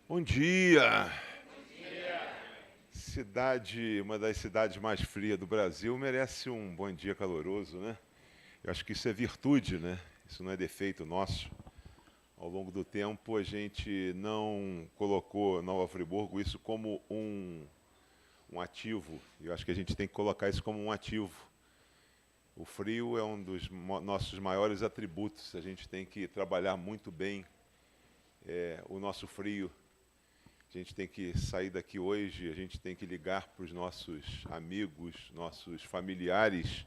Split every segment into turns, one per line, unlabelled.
Bom dia! Cidade, uma das cidades mais frias do Brasil, merece um bom dia caloroso, né? Eu acho que isso é virtude, né? Isso não é defeito nosso. Ao longo do tempo, a gente não colocou Nova Friburgo isso como um ativo. Eu acho que a gente tem que colocar isso como um ativo. O frio é um dos nossos maiores atributos. A gente tem que trabalhar muito bem o nosso frio. A gente tem que sair daqui hoje, a gente tem que ligar para os nossos amigos, nossos familiares,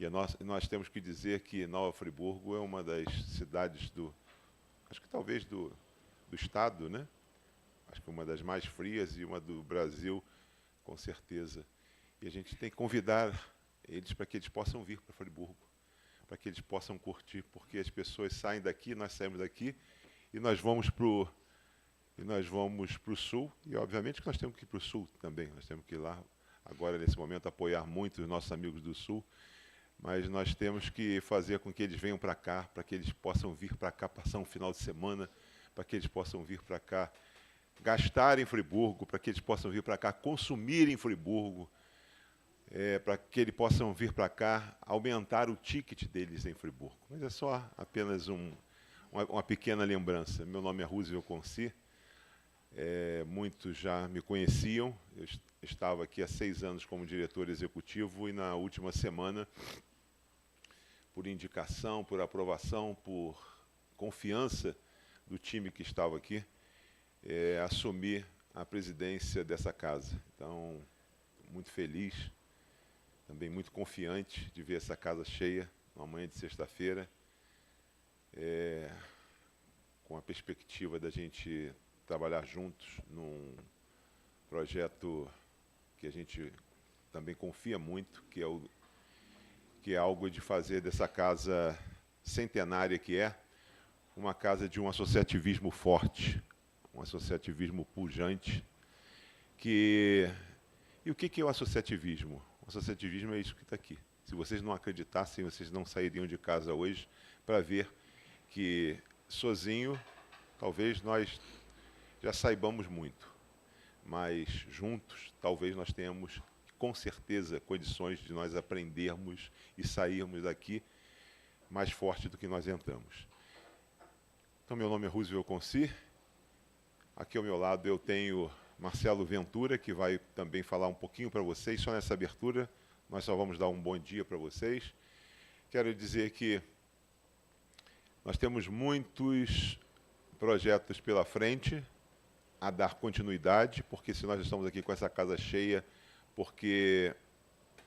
e nós temos que dizer que Nova Friburgo é uma das cidades acho que talvez do estado, né? Acho que uma das mais frias e uma do Brasil, com certeza. E a gente tem que convidar eles para que eles possam vir para Friburgo, para que eles possam curtir, porque as pessoas saem daqui, nós saímos daqui, e nós vamos para o sul, e obviamente que nós temos que ir para o sul também, nós temos que ir lá, agora nesse momento, apoiar muito os nossos amigos do sul, mas nós temos que fazer com que eles venham para cá, para que eles possam vir para cá passar um final de semana, para que eles possam vir para cá gastar em Friburgo, para que eles possam vir para cá consumir em Friburgo, para que eles possam vir para cá aumentar o ticket deles em Friburgo. Mas é só apenas uma pequena lembrança. Meu nome é Roosevelt Conci. Muitos já me conheciam. Eu estava aqui há 6 anos como diretor executivo e na última semana, por indicação, por aprovação, por confiança do time que estava aqui, assumi a presidência dessa casa. Então, muito feliz, também muito confiante de ver essa casa cheia, numa manhã de sexta-feira, com a perspectiva da gente trabalhar juntos num projeto que a gente também confia muito, que é algo de fazer dessa casa centenária que é, uma casa de um associativismo forte, um associativismo pujante. E o que é o associativismo? O associativismo é isso que está aqui. Se vocês não acreditassem, vocês não sairiam de casa hoje para ver que sozinho, talvez nós já saibamos muito, mas juntos talvez nós tenhamos com certeza condições de nós aprendermos e sairmos daqui mais forte do que nós entramos. Então, meu nome é Roosevelt Conci. Aqui ao meu lado eu tenho Marcelo Ventura, que vai também falar um pouquinho para vocês. Só nessa abertura, nós só vamos dar um bom dia para vocês. Quero dizer que nós temos muitos projetos pela frente a dar continuidade, porque se nós estamos aqui com essa casa cheia, porque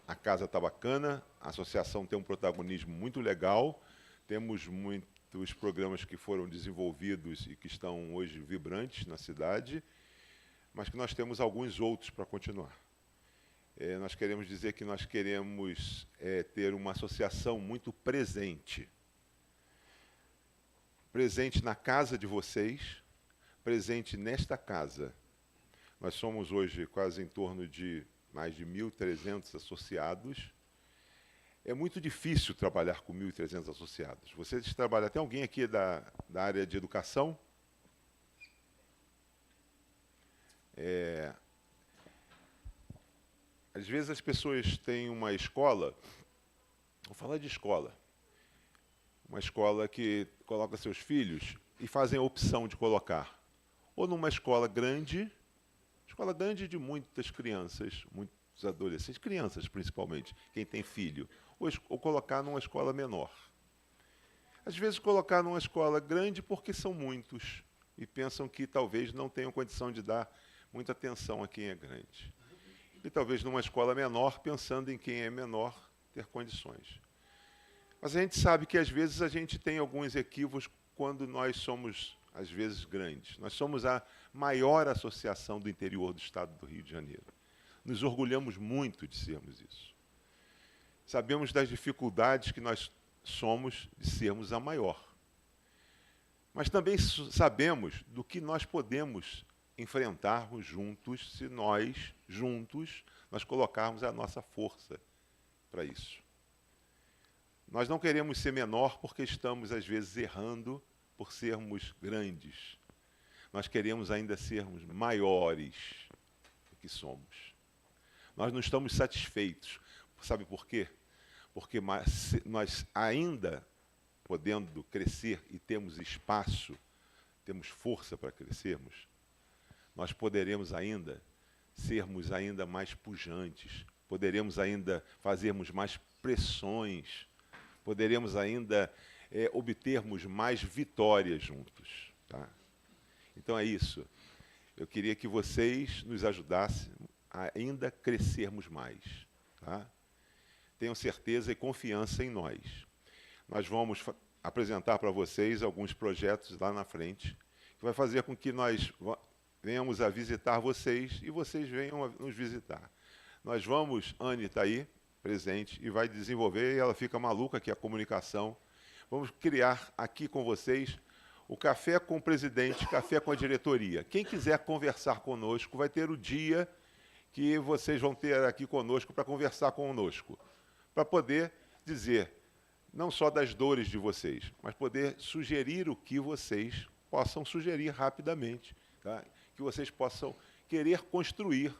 a casa está bacana, a associação tem um protagonismo muito legal, temos muitos programas que foram desenvolvidos e que estão hoje vibrantes na cidade, mas que nós temos alguns outros para continuar. Nós queremos dizer que nós queremos ter uma associação muito presente. Presente na casa de vocês, presente nesta casa. Nós somos hoje quase em torno de mais de 1.300 associados. É muito difícil trabalhar com 1.300 associados. Vocês trabalham, tem alguém aqui da área de educação? Às vezes as pessoas têm uma escola, vou falar de escola, uma escola que coloca seus filhos e fazem a opção de colocar ou numa escola grande de muitas crianças, muitos adolescentes, crianças principalmente, quem tem filho, ou colocar numa escola menor. Às vezes colocar numa escola grande porque são muitos e pensam que talvez não tenham condição de dar muita atenção a quem é grande. E talvez numa escola menor, pensando em quem é menor, ter condições. Mas a gente sabe que às vezes a gente tem alguns equívocos quando nós somos, às vezes, grandes. Nós somos a maior associação do interior do estado do Rio de Janeiro. Nos orgulhamos muito de sermos isso. Sabemos das dificuldades que nós somos de sermos a maior. Mas também sabemos do que nós podemos enfrentarmos juntos, se nós, juntos, nós colocarmos a nossa força para isso. Nós não queremos ser menor porque estamos, às vezes, errando por sermos grandes. Nós queremos ainda sermos maiores do que somos. Nós não estamos satisfeitos. Sabe por quê? Porque nós ainda podendo crescer e temos espaço, temos força para crescermos, nós poderemos ainda sermos ainda mais pujantes, poderemos ainda fazermos mais pressões, poderemos ainda obtermos mais vitórias juntos. Tá? Então é isso. Eu queria que vocês nos ajudassem a ainda crescermos mais. Tá? Tenham certeza e confiança em nós. Nós vamos apresentar para vocês alguns projetos lá na frente, que vai fazer com que nós venhamos a visitar vocês e vocês venham a nos visitar. Nós vamos, Anne está aí, presente, e vai desenvolver, e ela fica maluca, que é a comunicação. Vamos criar aqui com vocês o Café com o Presidente, Café com a Diretoria. Quem quiser conversar conosco, vai ter o dia que vocês vão ter aqui conosco para conversar conosco, para poder dizer, não só das dores de vocês, mas poder sugerir o que vocês possam sugerir rapidamente, tá? Que vocês possam querer construir,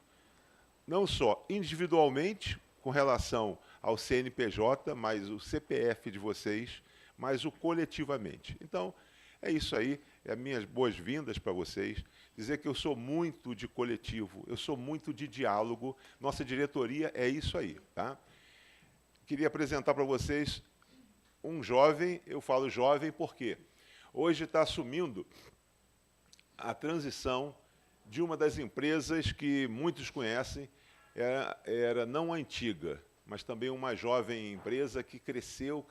não só individualmente, com relação ao CNPJ, mas o CPF de vocês, mas o coletivamente. Então, é isso aí, é minhas boas-vindas para vocês, dizer que eu sou muito de coletivo, eu sou muito de diálogo, nossa diretoria é isso aí, tá? Queria apresentar para vocês um jovem, eu falo jovem porque hoje está assumindo a transição de uma das empresas que muitos conhecem, era não antiga, mas também uma jovem empresa que cresceu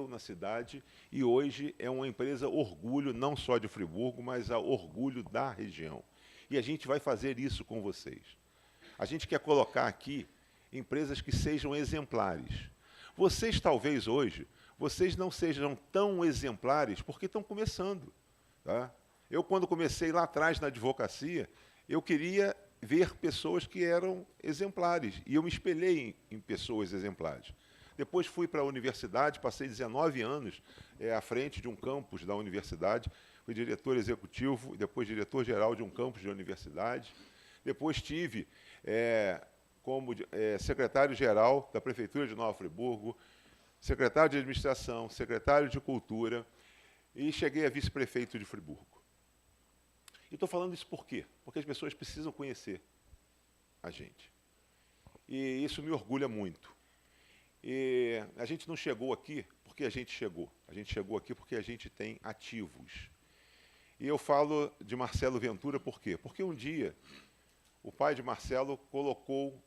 na cidade e hoje é uma empresa orgulho, não só de Friburgo, mas a orgulho da região. E a gente vai fazer isso com vocês. A gente quer colocar aqui empresas que sejam exemplares. Vocês, talvez, hoje, vocês não sejam tão exemplares porque estão começando. Tá? Eu, quando comecei lá atrás na advocacia, eu queria ver pessoas que eram exemplares, e eu me espelhei em pessoas exemplares. Depois fui para a universidade, passei 19 anos à frente de um campus da universidade, fui diretor executivo, depois diretor-geral de um campus de universidade. Depois tive como secretário-geral da Prefeitura de Nova Friburgo, secretário de Administração, secretário de Cultura, e cheguei a vice-prefeito de Friburgo. E estou falando isso por quê? Porque as pessoas precisam conhecer a gente. E isso me orgulha muito. E a gente não chegou aqui porque a gente chegou. A gente chegou aqui porque a gente tem ativos. E eu falo de Marcelo Ventura por quê? Porque um dia o pai de Marcelo colocou,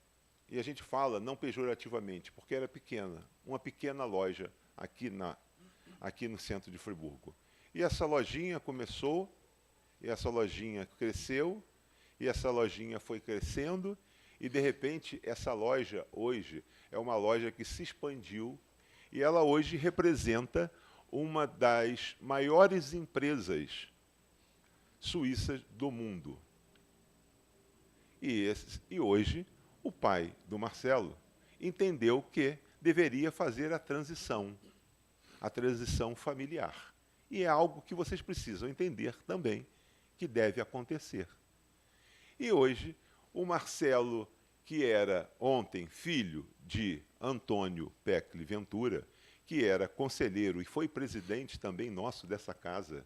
e a gente fala não pejorativamente, porque era pequena, uma pequena loja aqui no centro de Friburgo. E essa lojinha começou, e essa lojinha cresceu, e essa lojinha foi crescendo, e, de repente, essa loja, hoje, é uma loja que se expandiu, e ela hoje representa uma das maiores empresas suíças do mundo. E hoje, o pai do Marcelo entendeu que deveria fazer a transição familiar. E é algo que vocês precisam entender também, que deve acontecer. E hoje, o Marcelo, que era ontem filho de Antônio Pecli Ventura, que era conselheiro e foi presidente também nosso dessa casa,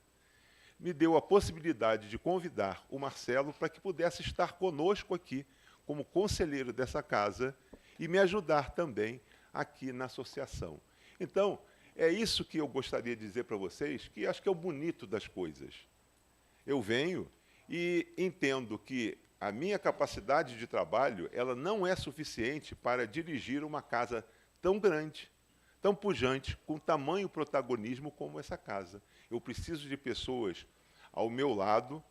me deu a possibilidade de convidar o Marcelo para que pudesse estar conosco aqui, como conselheiro dessa casa, e me ajudar também aqui na associação. Então, é isso que eu gostaria de dizer para vocês, que acho que é o bonito das coisas. Eu venho e entendo que a minha capacidade de trabalho, ela não é suficiente para dirigir uma casa tão grande, tão pujante, com tamanho protagonismo como essa casa. Eu preciso de pessoas ao meu lado,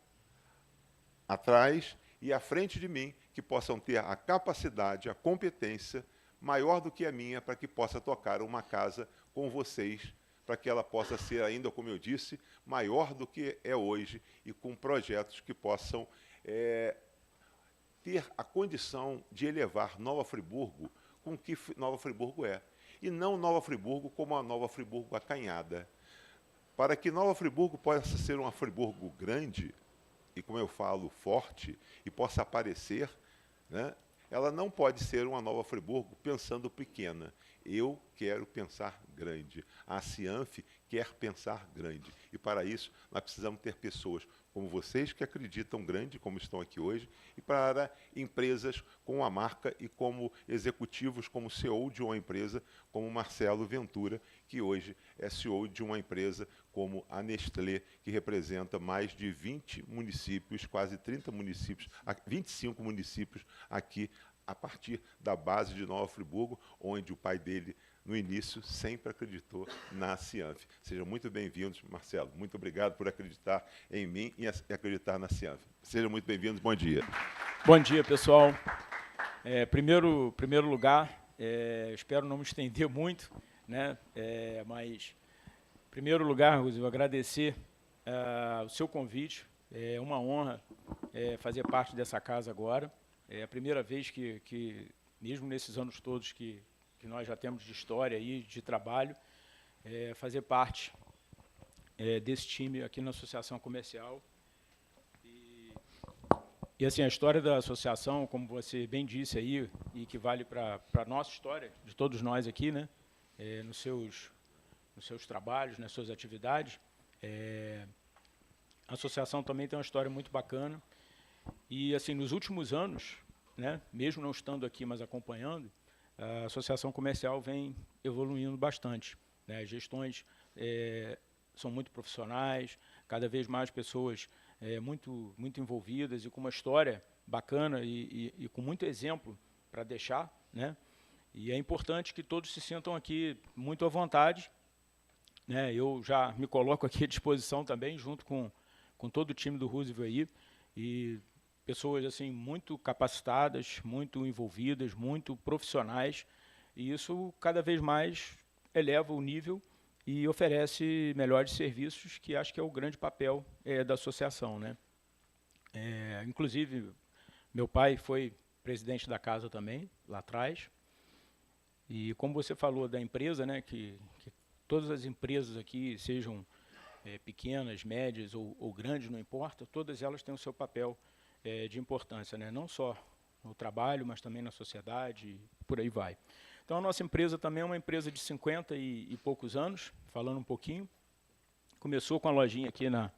atrás e à frente de mim, que possam ter a capacidade, a competência maior do que a minha, para que possa tocar uma casa com vocês, para que ela possa ser ainda, como eu disse, maior do que é hoje e com projetos que possam ter a condição de elevar Nova Friburgo com o que Nova Friburgo é. E não Nova Friburgo como a Nova Friburgo acanhada. Para que Nova Friburgo possa ser uma Friburgo grande, e como eu falo, forte, e possa aparecer, né, ela não pode ser uma Nova Friburgo pensando pequena. Eu quero pensar grande. A Cianf quer pensar grande. E para isso, nós precisamos ter pessoas como vocês que acreditam grande, como estão aqui hoje, e para empresas com a marca e como executivos, como CEO de uma empresa, como Marcelo Ventura, que hoje é CEO de uma empresa como a Nestlé, que representa mais de 20 municípios, quase 30 municípios, 25 municípios aqui, a partir da base de Nova Friburgo, onde o pai dele, no início, sempre acreditou na Cianf. Sejam muito bem-vindos, Marcelo. Muito obrigado por acreditar em mim e acreditar na Cianf. Sejam muito bem-vindos. Bom dia.
Bom dia, pessoal. Primeiro lugar, espero não me estender muito, né? Mas, em primeiro lugar, Rosilio, agradecer o seu convite. É uma honra fazer parte dessa casa agora. É a primeira vez que mesmo nesses anos todos que nós já temos de história e de trabalho, fazer parte desse time aqui na Associação Comercial. E assim, a história da associação, como você bem disse aí, e que vale para a nossa história, de todos nós aqui, né, nos seus trabalhos, nas suas atividades, a associação também tem uma história muito bacana. E, assim, nos últimos anos, né, mesmo não estando aqui, mas acompanhando, a associação comercial vem evoluindo bastante, né? As gestões são muito profissionais, cada vez mais pessoas muito envolvidas e com uma história bacana e com muito exemplo para deixar, né? E é importante que todos se sintam aqui muito à vontade, né? Eu já me coloco aqui à disposição também, junto com todo o time do Roosevelt aí, e pessoas assim muito capacitadas, muito envolvidas, muito profissionais, e isso cada vez mais eleva o nível e oferece melhores serviços, que acho que é o grande papel da associação, né? Inclusive, meu pai foi presidente da casa também, lá atrás, e como você falou da empresa, né, que todas as empresas aqui, sejam pequenas, médias ou grandes, não importa, todas elas têm o seu papel de importância, né? Não só no trabalho, mas também na sociedade, por aí vai. Então, a nossa empresa também é uma empresa de 50 e poucos anos, falando um pouquinho. Começou com a lojinha aqui na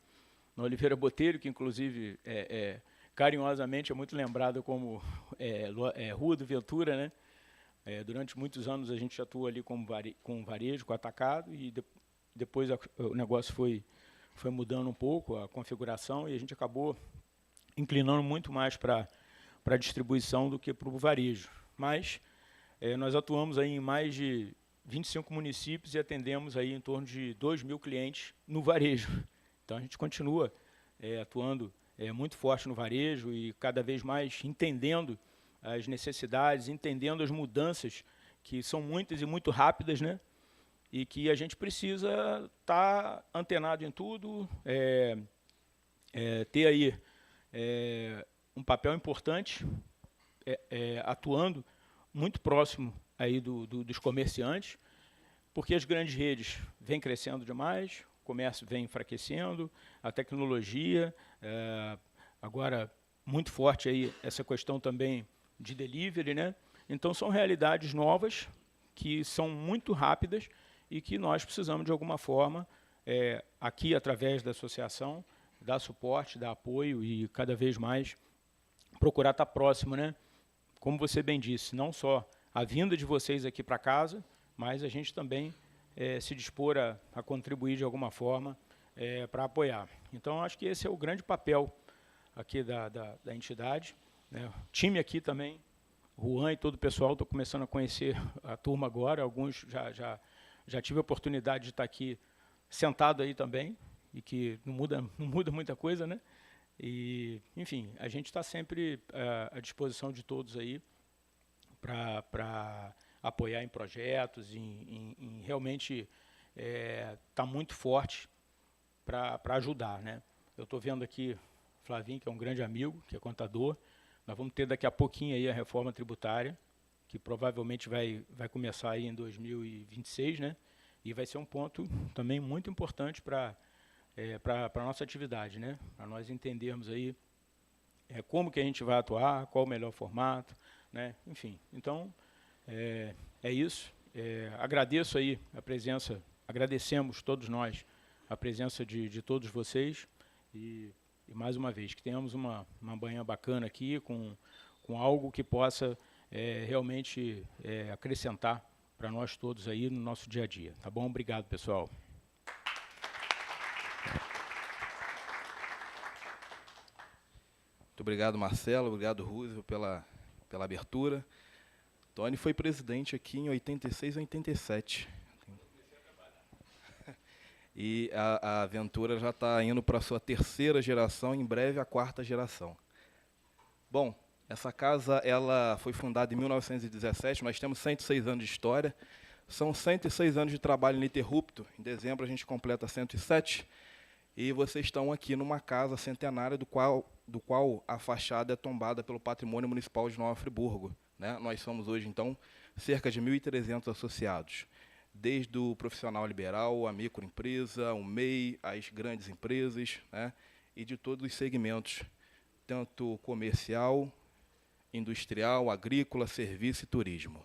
Oliveira Botelho, que, inclusive, carinhosamente é muito lembrada como Rua do Ventura, né? Durante muitos anos, a gente atua ali com varejo, com atacado, e depois o negócio foi mudando um pouco, a configuração, e a gente acabou inclinando muito mais para a distribuição do que para o varejo. Mas nós atuamos aí em mais de 25 municípios e atendemos aí em torno de 2.000 clientes no varejo. Então, a gente continua atuando muito forte no varejo e cada vez mais entendendo as necessidades, entendendo as mudanças, que são muitas e muito rápidas, né? E que a gente precisa estar antenado em tudo, ter aí um papel importante, atuando muito próximo aí dos comerciantes, porque as grandes redes vêm crescendo demais, o comércio vem enfraquecendo, a tecnologia, agora muito forte aí essa questão também de delivery, né? Então, são realidades novas, que são muito rápidas e que nós precisamos, de alguma forma, aqui, através da associação, dar suporte, dar apoio e, cada vez mais, procurar estar próximo, né? Como você bem disse, não só a vinda de vocês aqui para casa, mas a gente também se dispor a contribuir de alguma forma para apoiar. Então, acho que esse é o grande papel aqui da entidade, né? O time aqui também, Juan e todo o pessoal, estou começando a conhecer a turma agora, alguns já tive a oportunidade de estar aqui sentado aí também, e que não muda muita coisa, né? E, enfim, a gente está sempre à disposição de todos aí para apoiar em projetos, em realmente estar muito forte para ajudar, né? Eu estou vendo aqui o Flavinho, que é um grande amigo, que é contador. Nós vamos ter daqui a pouquinho aí a reforma tributária, que provavelmente vai começar aí em 2026, né? E vai ser um ponto também muito importante para para a nossa atividade, né? Para nós entendermos aí como que a gente vai atuar, qual o melhor formato, né? Enfim, então é isso. Agradeço aí a presença, agradecemos todos nós a presença de todos vocês e mais uma vez que tenhamos uma manhã bacana aqui com algo que possa realmente acrescentar para nós todos aí no nosso dia a dia, tá bom? Obrigado, pessoal.
Muito obrigado, Marcelo, obrigado, Rússio, pela abertura. Tony foi presidente aqui em 86 e 87. E a Ventura já está indo para a sua terceira geração, em breve a quarta geração. Bom, essa casa ela foi fundada em 1917, nós temos 106 anos de história, são 106 anos de trabalho ininterrupto, em dezembro a gente completa 107, e vocês estão aqui numa casa centenária do qual a fachada é tombada pelo Patrimônio Municipal de Nova Friburgo, né? Nós somos hoje, então, cerca de 1.300 associados, desde o profissional liberal, a microempresa, o MEI, as grandes empresas, né? E de todos os segmentos, tanto comercial, industrial, agrícola, serviço e turismo.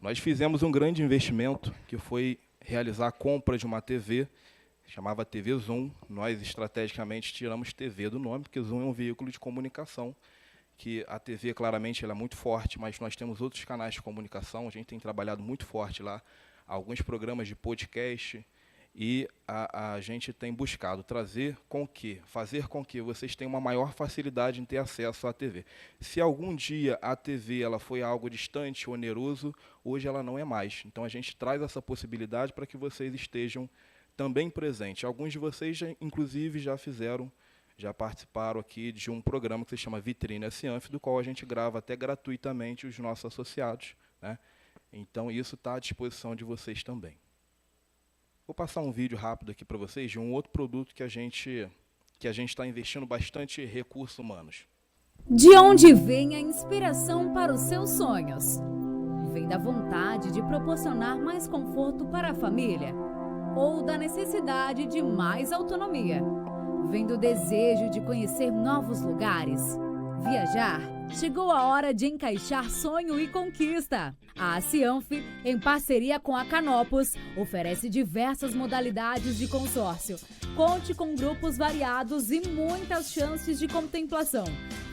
Nós fizemos um grande investimento, que foi realizar a compra de uma TV, chamava TV Zoom. Nós, estrategicamente, tiramos TV do nome, porque Zoom é um veículo de comunicação, que a TV, claramente, ela é muito forte, mas nós temos outros canais de comunicação, a gente tem trabalhado muito forte lá, alguns programas de podcast, e a gente tem buscado fazer com que vocês tenham uma maior facilidade em ter acesso à TV. Se algum dia a TV ela foi algo distante, oneroso, hoje ela não é mais. Então a gente traz essa possibilidade para que vocês estejam também presentes. Alguns de vocês, inclusive, já participaram aqui de um programa que se chama Vitrine Cianf, do qual a gente grava até gratuitamente os nossos associados, né? Então isso está à disposição de vocês também. Vou passar um vídeo rápido aqui para vocês de um outro produto que a gente está investindo bastante recursos humanos.
De onde vem a inspiração para os seus sonhos? Vem da vontade de proporcionar mais conforto para a família? Ou da necessidade de mais autonomia? Vem do desejo de conhecer novos lugares? Viajar? Chegou a hora de encaixar sonho e conquista. A Cianf, em parceria com a Canopus, oferece diversas modalidades de consórcio. Conte com grupos variados e muitas chances de contemplação.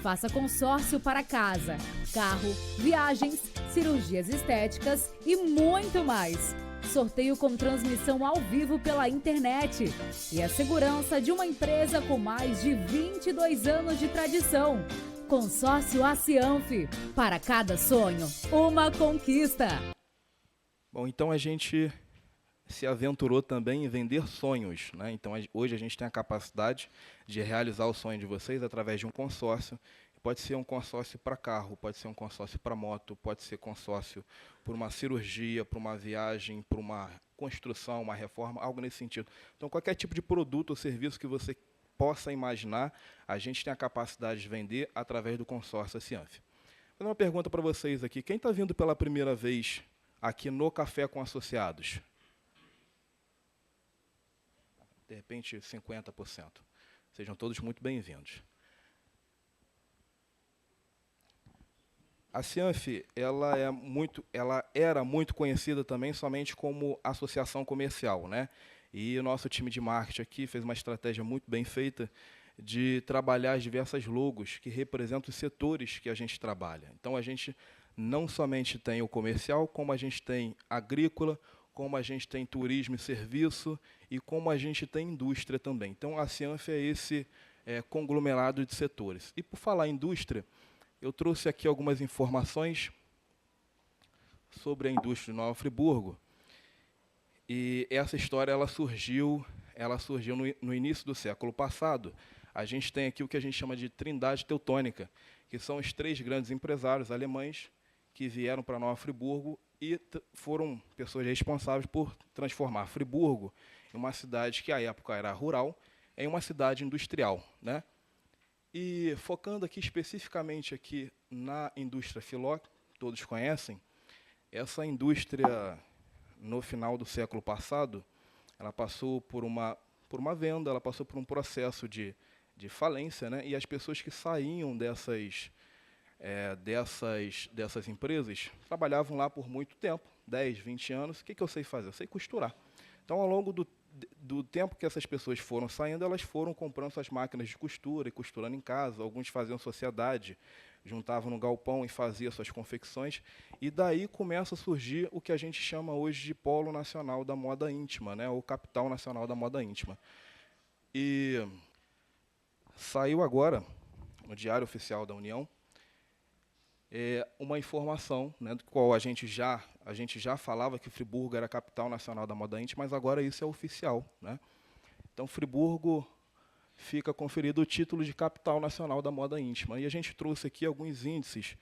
Faça consórcio para casa, carro, viagens, cirurgias estéticas e muito mais. Sorteio com transmissão ao vivo pela internet. E a segurança de uma empresa com mais de 22 anos de tradição. Consórcio Cianf. Para cada sonho, uma conquista.
Bom, então a gente se aventurou também em vender sonhos, né? Então hoje a gente tem a capacidade de realizar o sonho de vocês através de um consórcio. Pode ser um consórcio para carro, pode ser um consórcio para moto, pode ser consórcio por uma cirurgia, por uma viagem, por uma construção, uma reforma, algo nesse sentido. Então, qualquer tipo de produto ou serviço que você possa imaginar, a gente tem a capacidade de vender através do consórcio Cianf. Vou fazer uma pergunta para vocês aqui. Quem está vindo pela primeira vez aqui no Café com Associados? De repente, 50%. Sejam todos muito bem-vindos. A Cianf, ela era muito conhecida também somente como associação comercial, né? E o nosso time de marketing aqui fez uma estratégia muito bem feita de trabalhar as diversas logos que representam os setores que a gente trabalha. Então, a gente não somente tem o comercial, como a gente tem agrícola, como a gente tem turismo e serviço, e como a gente tem indústria também. Então, a Cianf é esse conglomerado de setores. E, por falar em indústria, eu trouxe aqui algumas informações sobre a indústria de Nova Friburgo. E essa história ela surgiu no início do século passado. A gente tem aqui o que a gente chama de Trindade Teutônica, que são os 3 grandes empresários alemães que vieram para Nova Friburgo e foram pessoas responsáveis por transformar Friburgo em uma cidade que à época era rural, em uma cidade industrial, né? E focando aqui especificamente aqui na indústria Filó, todos conhecem, essa indústria no final do século passado, ela passou por uma venda, ela passou por um processo de falência, né? E as pessoas que saíam dessas empresas trabalhavam lá por muito tempo, 10, 20 anos. O que eu sei fazer? Eu sei costurar. Então, ao longo do tempo que essas pessoas foram saindo, elas foram comprando suas máquinas de costura e costurando em casa. Alguns faziam sociedade, juntavam no galpão e faziam suas confecções. E daí começa a surgir o que a gente chama hoje de Polo Nacional da Moda Íntima, né? Ou Capital Nacional da Moda Íntima. E saiu agora, no Diário Oficial da União, uma informação, né, do qual a gente já falava que Friburgo era a capital nacional da moda íntima, mas agora isso é oficial, né? Então, Friburgo fica conferido o título de capital nacional da moda íntima. E a gente trouxe aqui alguns índices,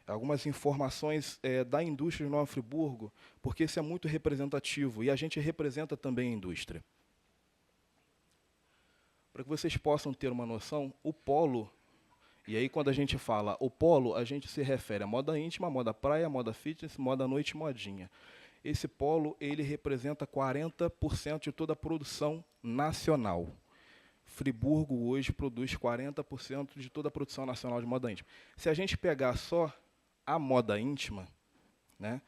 algumas informações da indústria de Nova Friburgo, porque isso é muito representativo e a gente representa também a indústria. Para que vocês possam ter uma noção, o polo. E aí, quando a gente fala o polo, a gente se refere à moda íntima, moda praia, moda fitness, moda noite e modinha. Esse polo, ele representa 40% de toda a produção nacional. Friburgo hoje produz 40% de toda a produção nacional de moda íntima. Se a gente pegar só a moda íntima, né,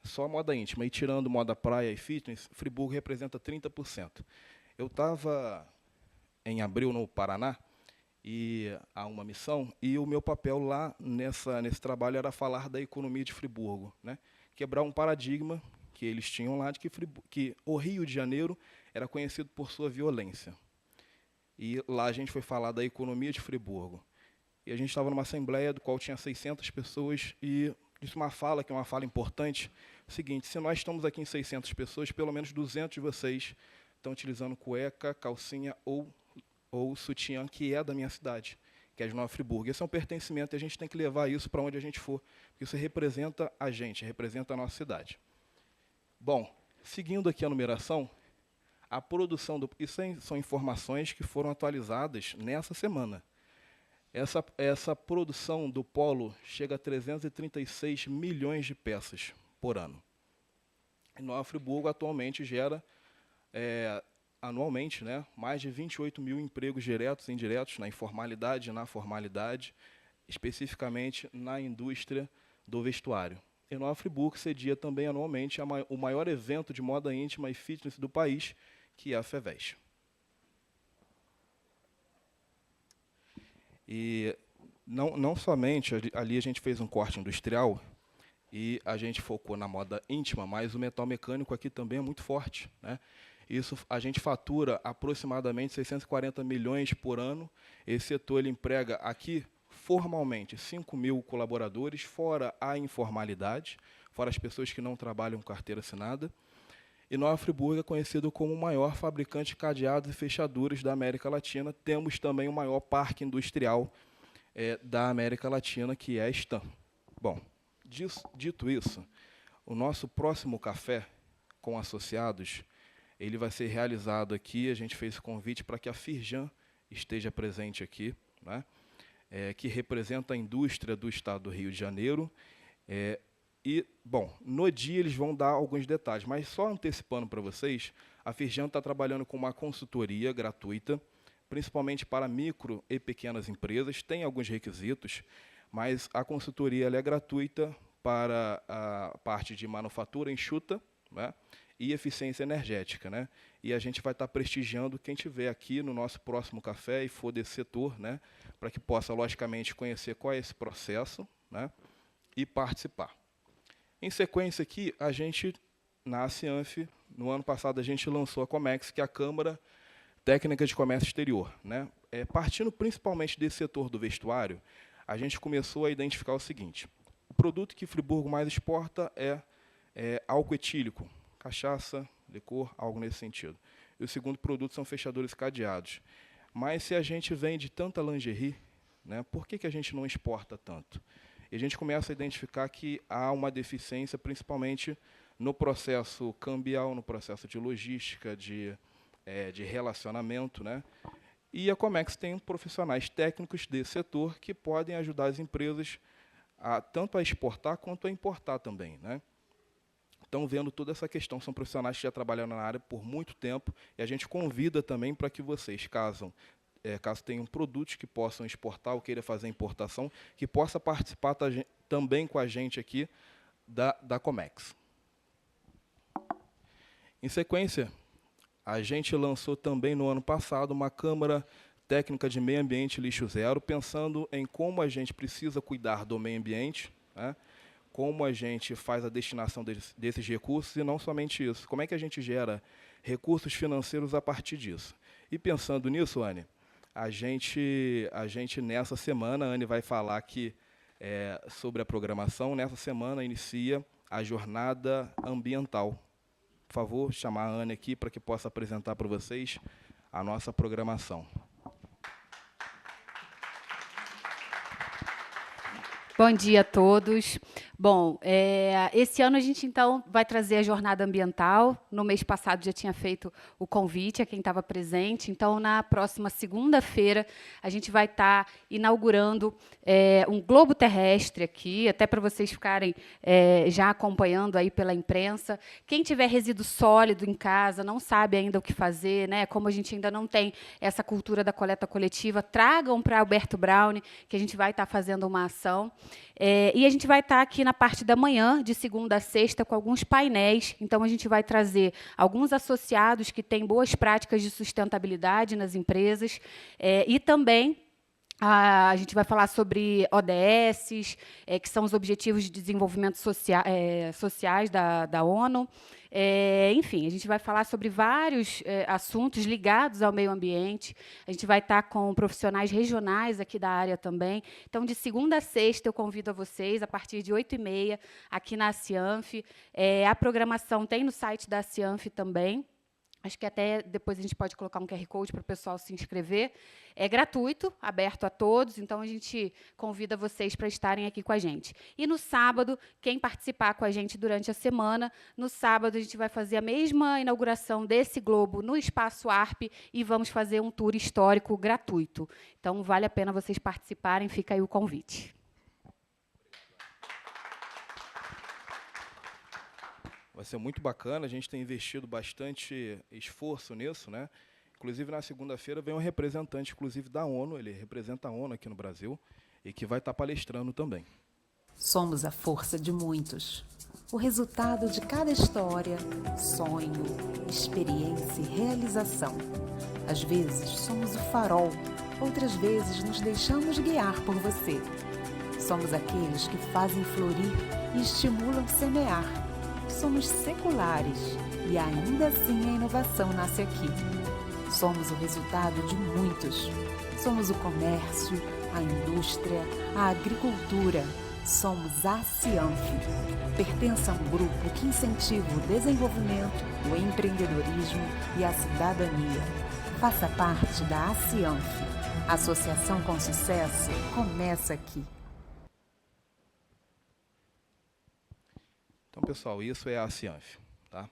só a moda íntima, e tirando moda praia e fitness, Friburgo representa 30%. Eu estava em Abril, no Paraná, e há uma missão, e o meu papel lá nesse trabalho era falar da economia de Friburgo, né? Quebrar um paradigma que eles tinham lá de que o Rio de Janeiro era conhecido por sua violência. E lá a gente foi falar da economia de Friburgo. E a gente estava numa assembleia do qual tinha 600 pessoas e disse uma fala, que é uma fala importante, o seguinte: se nós estamos aqui em 600 pessoas, pelo menos 200 de vocês estão utilizando cueca, calcinha ou sutiã, que é da minha cidade, que é de Nova Friburgo. Esse é um pertencimento e a gente tem que levar isso para onde a gente for, porque isso representa a gente, representa a nossa cidade. Bom, seguindo aqui a numeração, a produção isso são informações que foram atualizadas nessa semana. Essa produção do polo chega a 336 milhões de peças por ano. E Nova Friburgo atualmente gera anualmente, né, mais de 28 mil empregos diretos e indiretos na informalidade e na formalidade, especificamente na indústria do vestuário. E Nova Friburgo cedia também anualmente o maior evento de moda íntima e fitness do país, que é a FEVEST. E não somente ali a gente fez um corte industrial e a gente focou na moda íntima, mas o metal mecânico aqui também é muito forte, né? Isso, a gente fatura aproximadamente 640 milhões por ano. Esse setor ele emprega aqui, formalmente, 5 mil colaboradores, fora a informalidade, fora as pessoas que não trabalham com carteira assinada. E Nova Friburgo é conhecido como o maior fabricante de cadeados e fechaduras da América Latina. Temos também o maior parque industrial da América Latina, que é a Stam. Bom, dito isso, o nosso próximo café com associados, ele vai ser realizado aqui. A gente fez o convite para que a Firjan esteja presente aqui, né? Que representa a indústria do estado do Rio de Janeiro. Bom, no dia eles vão dar alguns detalhes, mas só antecipando para vocês, a Firjan está trabalhando com uma consultoria gratuita, principalmente para micro e pequenas empresas. Tem alguns requisitos, mas a consultoria ela é gratuita para a parte de manufatura enxuta, né, e eficiência energética, né? E a gente vai estar prestigiando quem estiver aqui no nosso próximo café e for desse setor, né, para que possa, logicamente, conhecer qual é esse processo, né, e participar. Em sequência aqui, a gente, na ACIANF, no ano passado, a gente lançou a Comex, que é a Câmara Técnica de Comércio Exterior, né? Partindo principalmente desse setor do vestuário, a gente começou a identificar o seguinte: o produto que Friburgo mais exporta é álcool etílico, cachaça, licor, algo nesse sentido. E o segundo produto são fechadores cadeados. Mas se a gente vende tanta lingerie, né, por que a gente não exporta tanto? E a gente começa a identificar que há uma deficiência, principalmente no processo cambial, no processo de logística, de relacionamento, né? E a Comex tem profissionais técnicos desse setor que podem ajudar as empresas tanto a exportar quanto a importar também, né? estão vendo toda essa questão, são profissionais que já trabalharam na área por muito tempo, e a gente convida também para que vocês, caso tenham produtos que possam exportar ou queira fazer importação, que possa participar também com a gente aqui da Comex. Em sequência, a gente lançou também no ano passado uma Câmara Técnica de Meio Ambiente e Lixo Zero, pensando em como a gente precisa cuidar do meio ambiente, né? Como a gente faz a destinação desses recursos, e não somente isso, como é que a gente gera recursos financeiros a partir disso. E pensando nisso, Anne, a gente nessa semana, a Anne vai falar aqui sobre a programação, nessa semana inicia a Jornada Ambiental. Por favor, chamar a Anne aqui para que possa apresentar para vocês a nossa programação.
Bom dia a todos. Bom, esse ano a gente, então, vai trazer a jornada ambiental. No mês passado já tinha feito o convite a quem estava presente. Então, na próxima segunda-feira, a gente vai estar inaugurando um globo terrestre aqui, até para vocês ficarem já acompanhando aí pela imprensa. Quem tiver resíduo sólido em casa, não sabe ainda o que fazer, né? Como a gente ainda não tem essa cultura da coleta coletiva, tragam para Alberto Browne, que a gente vai estar fazendo uma ação. E a gente vai estar aqui na parte da manhã, de segunda a sexta, com alguns painéis. Então, a gente vai trazer alguns associados que têm boas práticas de sustentabilidade nas empresas e também a gente vai falar sobre ODS, que são os Objetivos de Desenvolvimento Sociais da ONU. Enfim, a gente vai falar sobre vários assuntos ligados ao meio ambiente. A gente vai estar com profissionais regionais aqui da área também. Então, de segunda a sexta, eu convido a vocês, a partir de 8h30, aqui na Cianf. A programação tem no site da Cianf também. Acho que até depois a gente pode colocar um QR Code para o pessoal se inscrever. É gratuito, aberto a todos, então a gente convida vocês para estarem aqui com a gente. E no sábado, quem participar com a gente durante a semana, no sábado a gente vai fazer a mesma inauguração desse globo no Espaço ARP e vamos fazer um tour histórico gratuito. Então, vale a pena vocês participarem, fica aí o convite.
Vai ser muito bacana, a gente tem investido bastante esforço nisso, né? Inclusive, na segunda-feira, vem um representante, inclusive, da ONU, ele representa a ONU aqui no Brasil, e que vai estar palestrando também.
Somos a força de muitos. O resultado de cada história, sonho, experiência e realização. Às vezes, somos o farol, outras vezes nos deixamos guiar por você. Somos aqueles que fazem florir e estimulam semear. Somos seculares e ainda assim a inovação nasce aqui. Somos o resultado de muitos. Somos o comércio, a indústria, a agricultura. Somos a Cianf. Pertence a um grupo que incentiva o desenvolvimento, o empreendedorismo e a cidadania. Faça parte da Cianf. Associação com sucesso começa aqui.
Então, pessoal, isso é a Cianf, tá?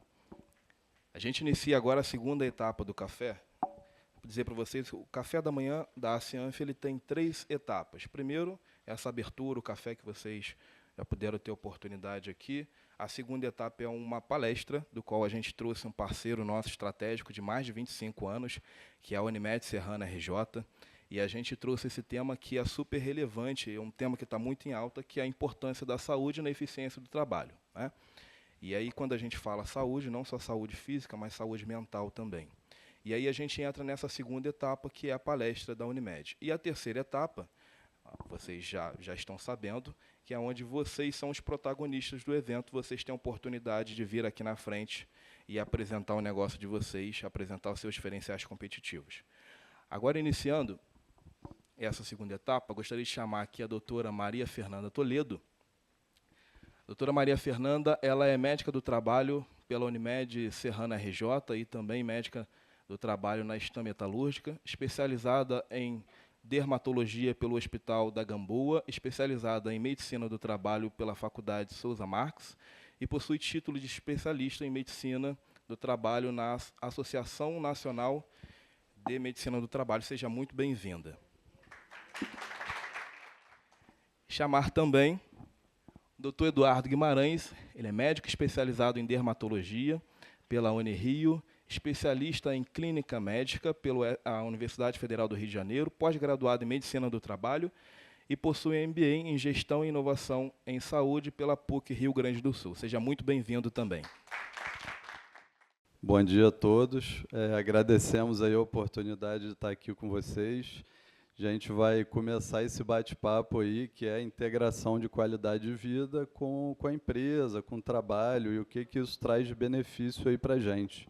A gente inicia agora a segunda etapa do café. Vou dizer para vocês, o café da manhã da Cianf, ele tem 3 etapas. Primeiro, essa abertura, o café que vocês já puderam ter oportunidade aqui. A segunda etapa é uma palestra, do qual a gente trouxe um parceiro nosso estratégico de mais de 25 anos, que é a Unimed Serrana RJ. E a gente trouxe esse tema que é super relevante, é um tema que está muito em alta, que é a importância da saúde na eficiência do trabalho, né? E aí, quando a gente fala saúde, não só saúde física, mas saúde mental também. E aí a gente entra nessa segunda etapa, que é a palestra da Unimed. E a terceira etapa, vocês já estão sabendo, que é onde vocês são os protagonistas do evento, vocês têm a oportunidade de vir aqui na frente e apresentar o negócio de vocês, apresentar os seus diferenciais competitivos. Agora, iniciando essa segunda etapa, gostaria de chamar aqui a doutora Maria Fernanda Toledo. A doutora Maria Fernanda, ela é médica do trabalho pela Unimed Serrana RJ e também médica do trabalho na Stam Metalúrgica, especializada em dermatologia pelo Hospital da Gamboa, especializada em medicina do trabalho pela Faculdade Souza Marques e possui título de especialista em medicina do trabalho na Associação Nacional de Medicina do Trabalho. Seja muito bem-vinda. Chamar também Dr. Eduardo Guimarães, ele é médico especializado em dermatologia pela Unirio, especialista em clínica médica pela Universidade Federal do Rio de Janeiro, pós-graduado em medicina do trabalho e possui MBA em gestão e inovação em saúde pela PUC Rio Grande do Sul. Seja muito bem-vindo também.
Bom dia a todos. Agradecemos aí a oportunidade de estar aqui com vocês. A gente vai começar esse bate-papo aí, que é a integração de qualidade de vida com a empresa, com o trabalho e o que isso traz de benefício aí para a gente.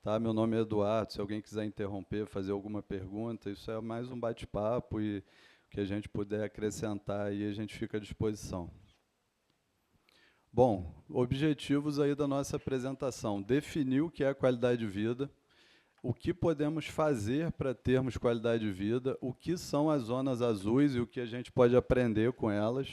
Tá? Meu nome é Eduardo, se alguém quiser interromper, fazer alguma pergunta, isso é mais um bate-papo e o que a gente puder acrescentar aí, a gente fica à disposição. Bom, objetivos aí da nossa apresentação. Definir o que é qualidade de vida, o que podemos fazer para termos qualidade de vida, o que são as zonas azuis e o que a gente pode aprender com elas,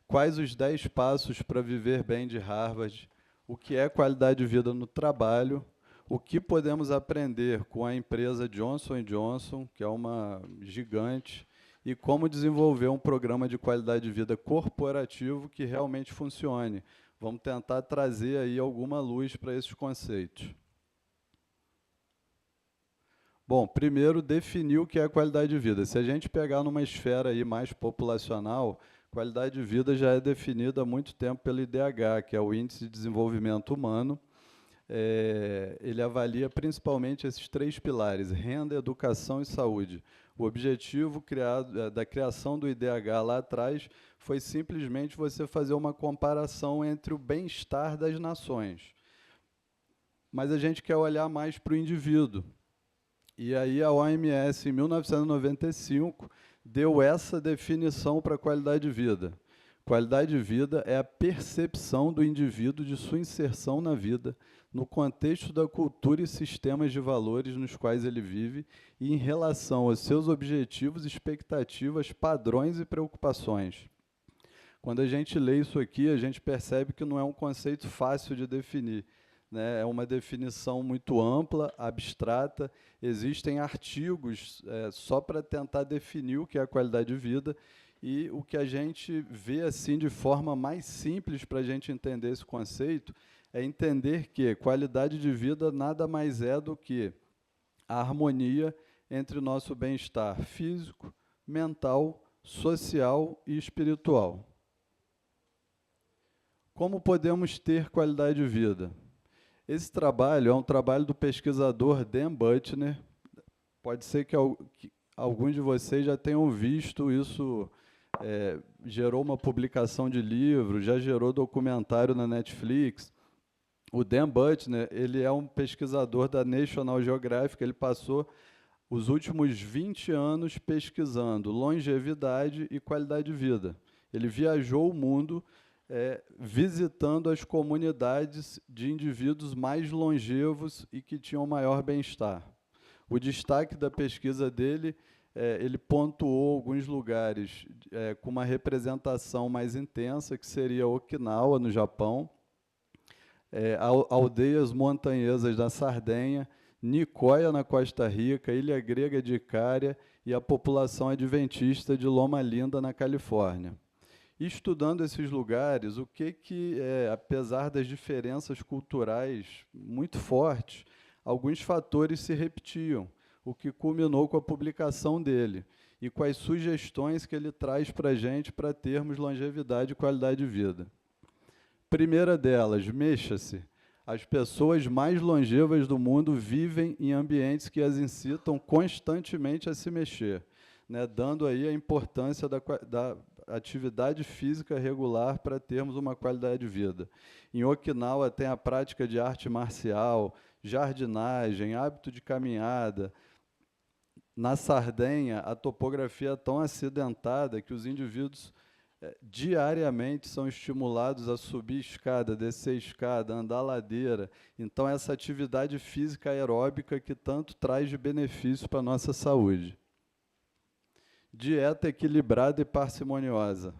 quais os 10 passos para viver bem de Harvard, o que é qualidade de vida no trabalho, o que podemos aprender com a empresa Johnson & Johnson, que é uma gigante, e como desenvolver um programa de qualidade de vida corporativo que realmente funcione. Vamos tentar trazer aí alguma luz para esses conceitos. Bom, primeiro, definir o que é qualidade de vida. Se a gente pegar numa esfera aí mais populacional, qualidade de vida já é definida há muito tempo pelo IDH, que é o Índice de Desenvolvimento Humano. Ele avalia principalmente esses 3 pilares, renda, educação e saúde. O objetivo da criação do IDH lá atrás foi simplesmente você fazer uma comparação entre o bem-estar das nações. Mas a gente quer olhar mais para o indivíduo. E aí a OMS, em 1995, deu essa definição para a qualidade de vida. Qualidade de vida é a percepção do indivíduo de sua inserção na vida, no contexto da cultura e sistemas de valores nos quais ele vive e em relação aos seus objetivos, expectativas, padrões e preocupações. Quando a gente lê isso aqui, a gente percebe que não é um conceito fácil de definir, né? É uma definição muito ampla, abstrata, existem artigos só para tentar definir o que é a qualidade de vida, e o que a gente vê assim de forma mais simples para a gente entender esse conceito é entender que qualidade de vida nada mais é do que a harmonia entre o nosso bem-estar físico, mental, social e espiritual. Como podemos ter qualidade de vida? Esse trabalho é um trabalho do pesquisador Dan Buettner. Pode ser que alguns de vocês já tenham visto isso, gerou uma publicação de livro, já gerou documentário na Netflix. O Dan Buettner, ele é um pesquisador da National Geographic, ele passou os últimos 20 anos pesquisando longevidade e qualidade de vida. Ele viajou o mundo visitando as comunidades de indivíduos mais longevos e que tinham maior bem-estar. O destaque da pesquisa dele, ele pontuou alguns lugares com uma representação mais intensa, que seria Okinawa, no Japão, aldeias montanhesas da Sardenha, Nicoya, na Costa Rica, Ilha Grega de Icária e a população adventista de Loma Linda, na Califórnia. Estudando esses lugares, o que apesar das diferenças culturais muito fortes, alguns fatores se repetiam, o que culminou com a publicação dele, e com as sugestões que ele traz para a gente para termos longevidade e qualidade de vida. Primeira delas, mexa-se. As pessoas mais longevas do mundo vivem em ambientes que as incitam constantemente a se mexer, né, dando aí a importância da atividade física regular para termos uma qualidade de vida. Em Okinawa tem a prática de arte marcial, jardinagem, hábito de caminhada. Na Sardenha, a topografia é tão acidentada que os indivíduos diariamente são estimulados a subir escada, descer escada, andar ladeira. Então, essa atividade física aeróbica que tanto traz de benefício para a nossa saúde. Dieta equilibrada e parcimoniosa.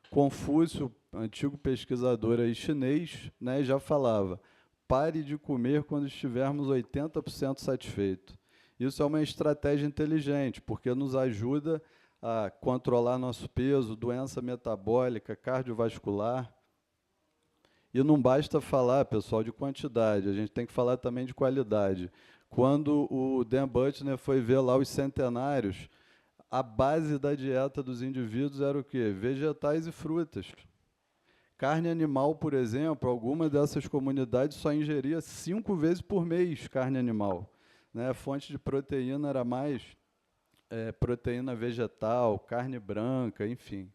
Confúcio, antigo pesquisador aí chinês, né, já falava, pare de comer quando estivermos 80% satisfeitos. Isso é uma estratégia inteligente, porque nos ajuda a controlar nosso peso, doença metabólica, cardiovascular. E não basta falar, pessoal, de quantidade, a gente tem que falar também de qualidade. Quando o Dan Buettner foi ver lá os centenários, a base da dieta dos indivíduos era o quê? Vegetais e frutas. Carne animal, por exemplo, alguma dessas comunidades só ingeria 5 vezes por mês carne animal, né? A fonte de proteína era mais proteína vegetal, carne branca, enfim.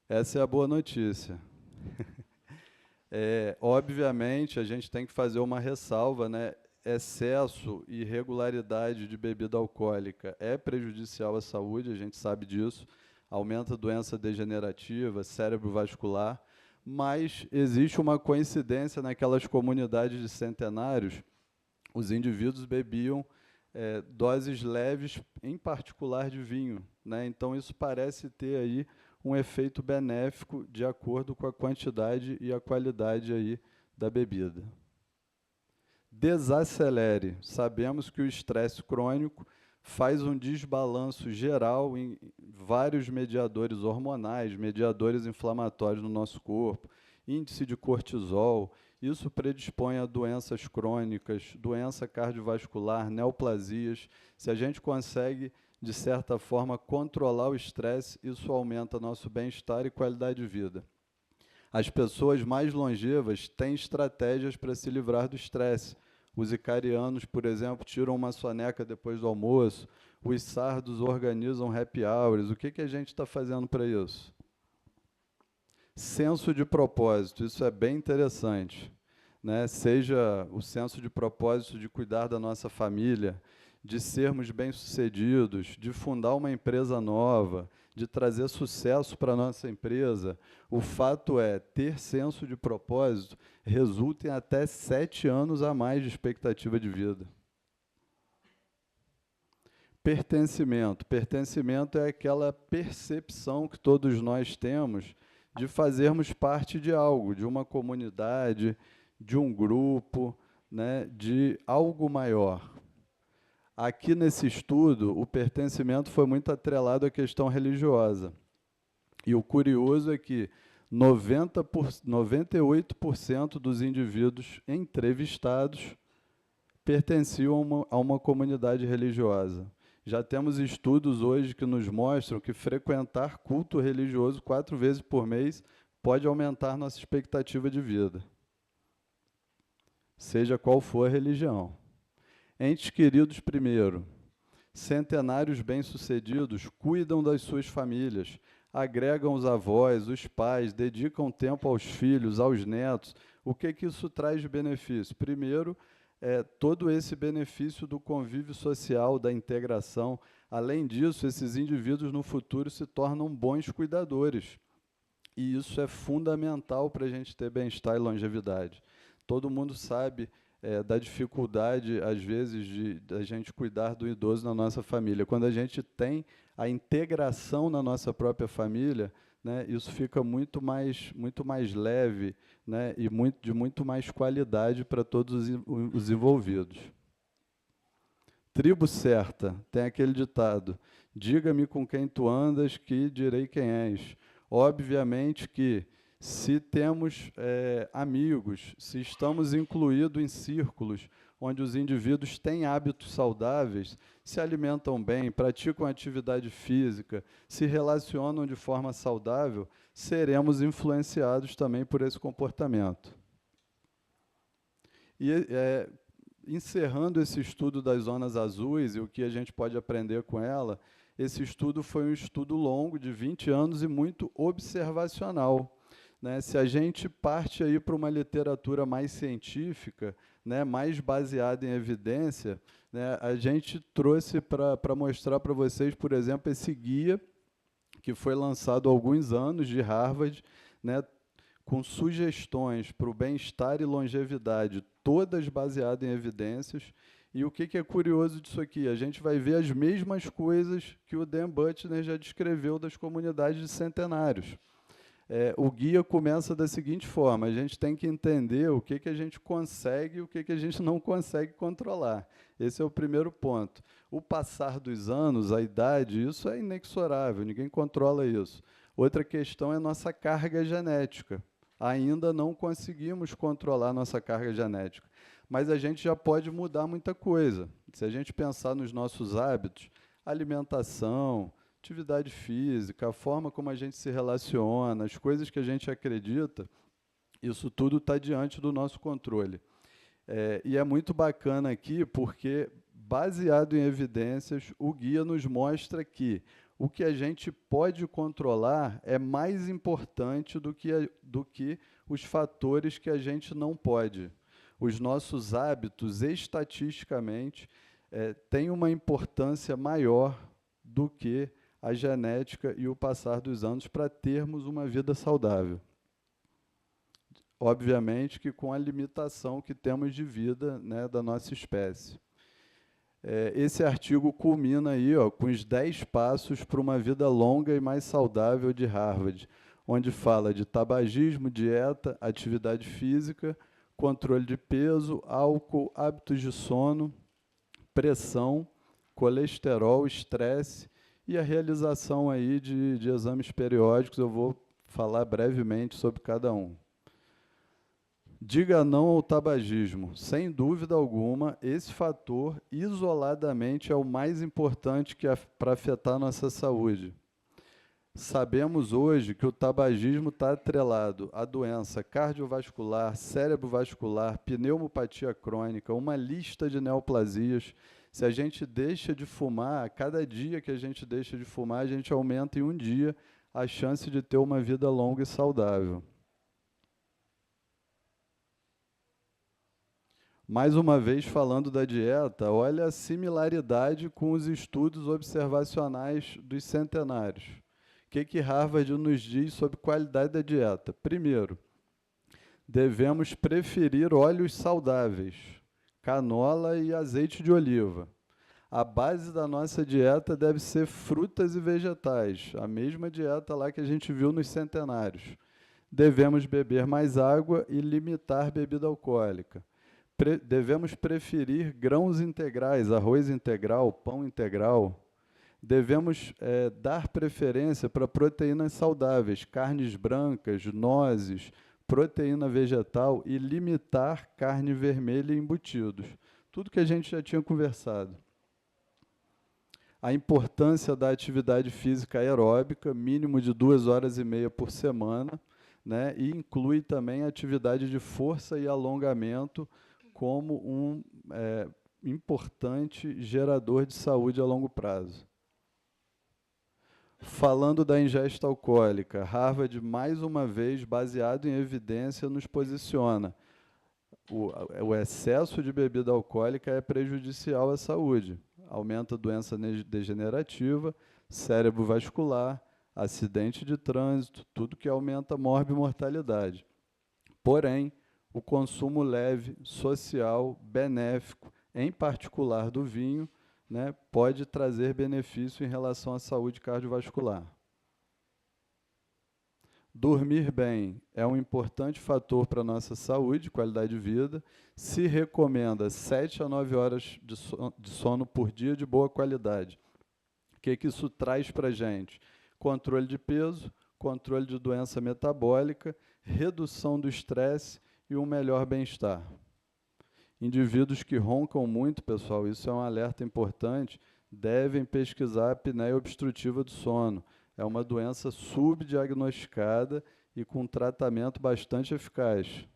Essa é a boa notícia. Obviamente, a gente tem que fazer uma ressalva, né? Excesso e irregularidade de bebida alcoólica é prejudicial à saúde, a gente sabe disso, aumenta a doença degenerativa, cerebrovascular, mas existe uma coincidência naquelas comunidades de centenários, os indivíduos bebiam doses leves, em particular de vinho, né? Então, isso parece ter aí um efeito benéfico de acordo com a quantidade e a qualidade aí da bebida. Desacelere. Sabemos que o estresse crônico faz um desbalanço geral em vários mediadores hormonais, mediadores inflamatórios no nosso corpo, índice de cortisol. Isso predispõe a doenças crônicas, doença cardiovascular, neoplasias. Se a gente consegue, de certa forma, controlar o estresse, isso aumenta nosso bem-estar e qualidade de vida. As pessoas mais longevas têm estratégias para se livrar do estresse. Os icarianos, por exemplo, tiram uma soneca depois do almoço. Os sardos organizam happy hours. O que a gente está fazendo para isso? Senso de propósito, isso é bem interessante, né? Seja o senso de propósito de cuidar da nossa família, de sermos bem-sucedidos, de fundar uma empresa nova, de trazer sucesso para a nossa empresa. O fato é, ter senso de propósito resulta em até 7 anos a mais de expectativa de vida. Pertencimento. Pertencimento é aquela percepção que todos nós temos de fazermos parte de algo, de uma comunidade, de um grupo, né, de algo maior. Aqui nesse estudo, o pertencimento foi muito atrelado à questão religiosa. E o curioso é que 98% dos indivíduos entrevistados pertenciam a uma comunidade religiosa. Já temos estudos hoje que nos mostram que frequentar culto religioso 4 vezes por mês pode aumentar nossa expectativa de vida, seja qual for a religião. Entes queridos primeiro, centenários bem-sucedidos cuidam das suas famílias, agregam os avós, os pais, dedicam tempo aos filhos, aos netos. O que isso traz de benefício? Primeiro, todo esse benefício do convívio social, da integração. Além disso, esses indivíduos no futuro se tornam bons cuidadores. E isso é fundamental para a gente ter bem-estar e longevidade. Todo mundo sabe da dificuldade, às vezes, de a gente cuidar do idoso na nossa família. Quando a gente tem a integração na nossa própria família, né, isso fica muito mais leve, né, e de muito mais qualidade para todos os envolvidos. Tribo certa, tem aquele ditado, diga-me com quem tu andas, que direi quem és. Obviamente que, se temos amigos, se estamos incluídos em círculos onde os indivíduos têm hábitos saudáveis, se alimentam bem, praticam atividade física, se relacionam de forma saudável, seremos influenciados também por esse comportamento. E, encerrando esse estudo das zonas azuis e o que a gente pode aprender com ela, esse estudo foi um estudo longo, de 20 anos e muito observacional. Né, se a gente parte aí para uma literatura mais científica, né, mais baseada em evidência, né, a gente trouxe para mostrar para vocês, por exemplo, esse guia que foi lançado há alguns anos de Harvard, né, com sugestões para o bem-estar e longevidade, todas baseadas em evidências. E o que é curioso disso aqui? A gente vai ver as mesmas coisas que o Dan Buettner já descreveu das comunidades de centenários. o guia começa da seguinte forma: a gente tem que entender o que a gente consegue e o que a gente não consegue controlar. Esse é o primeiro ponto. O passar dos anos, a idade, isso é inexorável, ninguém controla isso. Outra questão é nossa carga genética. Ainda não conseguimos controlar nossa carga genética, mas a gente já pode mudar muita coisa. Se a gente pensar nos nossos hábitos, alimentação, atividade física, a forma como a gente se relaciona, as coisas que a gente acredita, isso tudo está diante do nosso controle. E é muito bacana aqui porque, baseado em evidências, o guia nos mostra que o que a gente pode controlar é mais importante do que os fatores que a gente não pode. Os nossos hábitos, estatisticamente, têm uma importância maior do que a genética e o passar dos anos para termos uma vida saudável. Obviamente que com a limitação que temos de vida, né, da nossa espécie. Esse artigo culmina aí, com os 10 passos para uma vida longa e mais saudável de Harvard, onde fala de tabagismo, dieta, atividade física, controle de peso, álcool, hábitos de sono, pressão, colesterol, estresse e a realização aí de exames periódicos. Eu vou falar brevemente sobre cada um. Diga não ao tabagismo. Sem dúvida alguma, esse fator, isoladamente, é o mais importante para afetar nossa saúde. Sabemos hoje que o tabagismo está atrelado à doença cardiovascular, cérebrovascular, pneumopatia crônica, uma lista de neoplasias. Se a gente deixa de fumar, a cada dia que a gente deixa de fumar, a gente aumenta em um dia a chance de ter uma vida longa e saudável. Mais uma vez, falando da dieta, olha a similaridade com os estudos observacionais dos centenários. O que Harvard nos diz sobre qualidade da dieta? Primeiro, devemos preferir óleos saudáveis, canola e azeite de oliva. A base da nossa dieta deve ser frutas e vegetais, a mesma dieta lá que a gente viu nos centenários. Devemos beber mais água e limitar bebida alcoólica. Devemos preferir grãos integrais, arroz integral, pão integral. Devemos dar preferência para proteínas saudáveis, carnes brancas, nozes, proteína vegetal e limitar carne vermelha e embutidos. Tudo que a gente já tinha conversado. A importância da atividade física aeróbica, mínimo de 2 horas e meia por semana, né, e inclui também a atividade de força e alongamento como um importante gerador de saúde a longo prazo. Falando da ingesta alcoólica, Harvard, mais uma vez, baseado em evidência, nos posiciona. O excesso de bebida alcoólica é prejudicial à saúde. Aumenta a doença degenerativa, cérebro vascular, acidente de trânsito, tudo que aumenta a morbimortalidade. Porém, o consumo leve, social, benéfico, em particular do vinho, né, pode trazer benefício em relação à saúde cardiovascular. Dormir bem é um importante fator para a nossa saúde, qualidade de vida. Se recomenda 7 a 9 horas de sono por dia de boa qualidade. O que isso traz para a gente? Controle de peso, controle de doença metabólica, redução do estresse e um melhor bem-estar. Indivíduos que roncam muito, pessoal, isso é um alerta importante, devem pesquisar a apneia obstrutiva do sono. É uma doença subdiagnosticada e com tratamento bastante eficaz.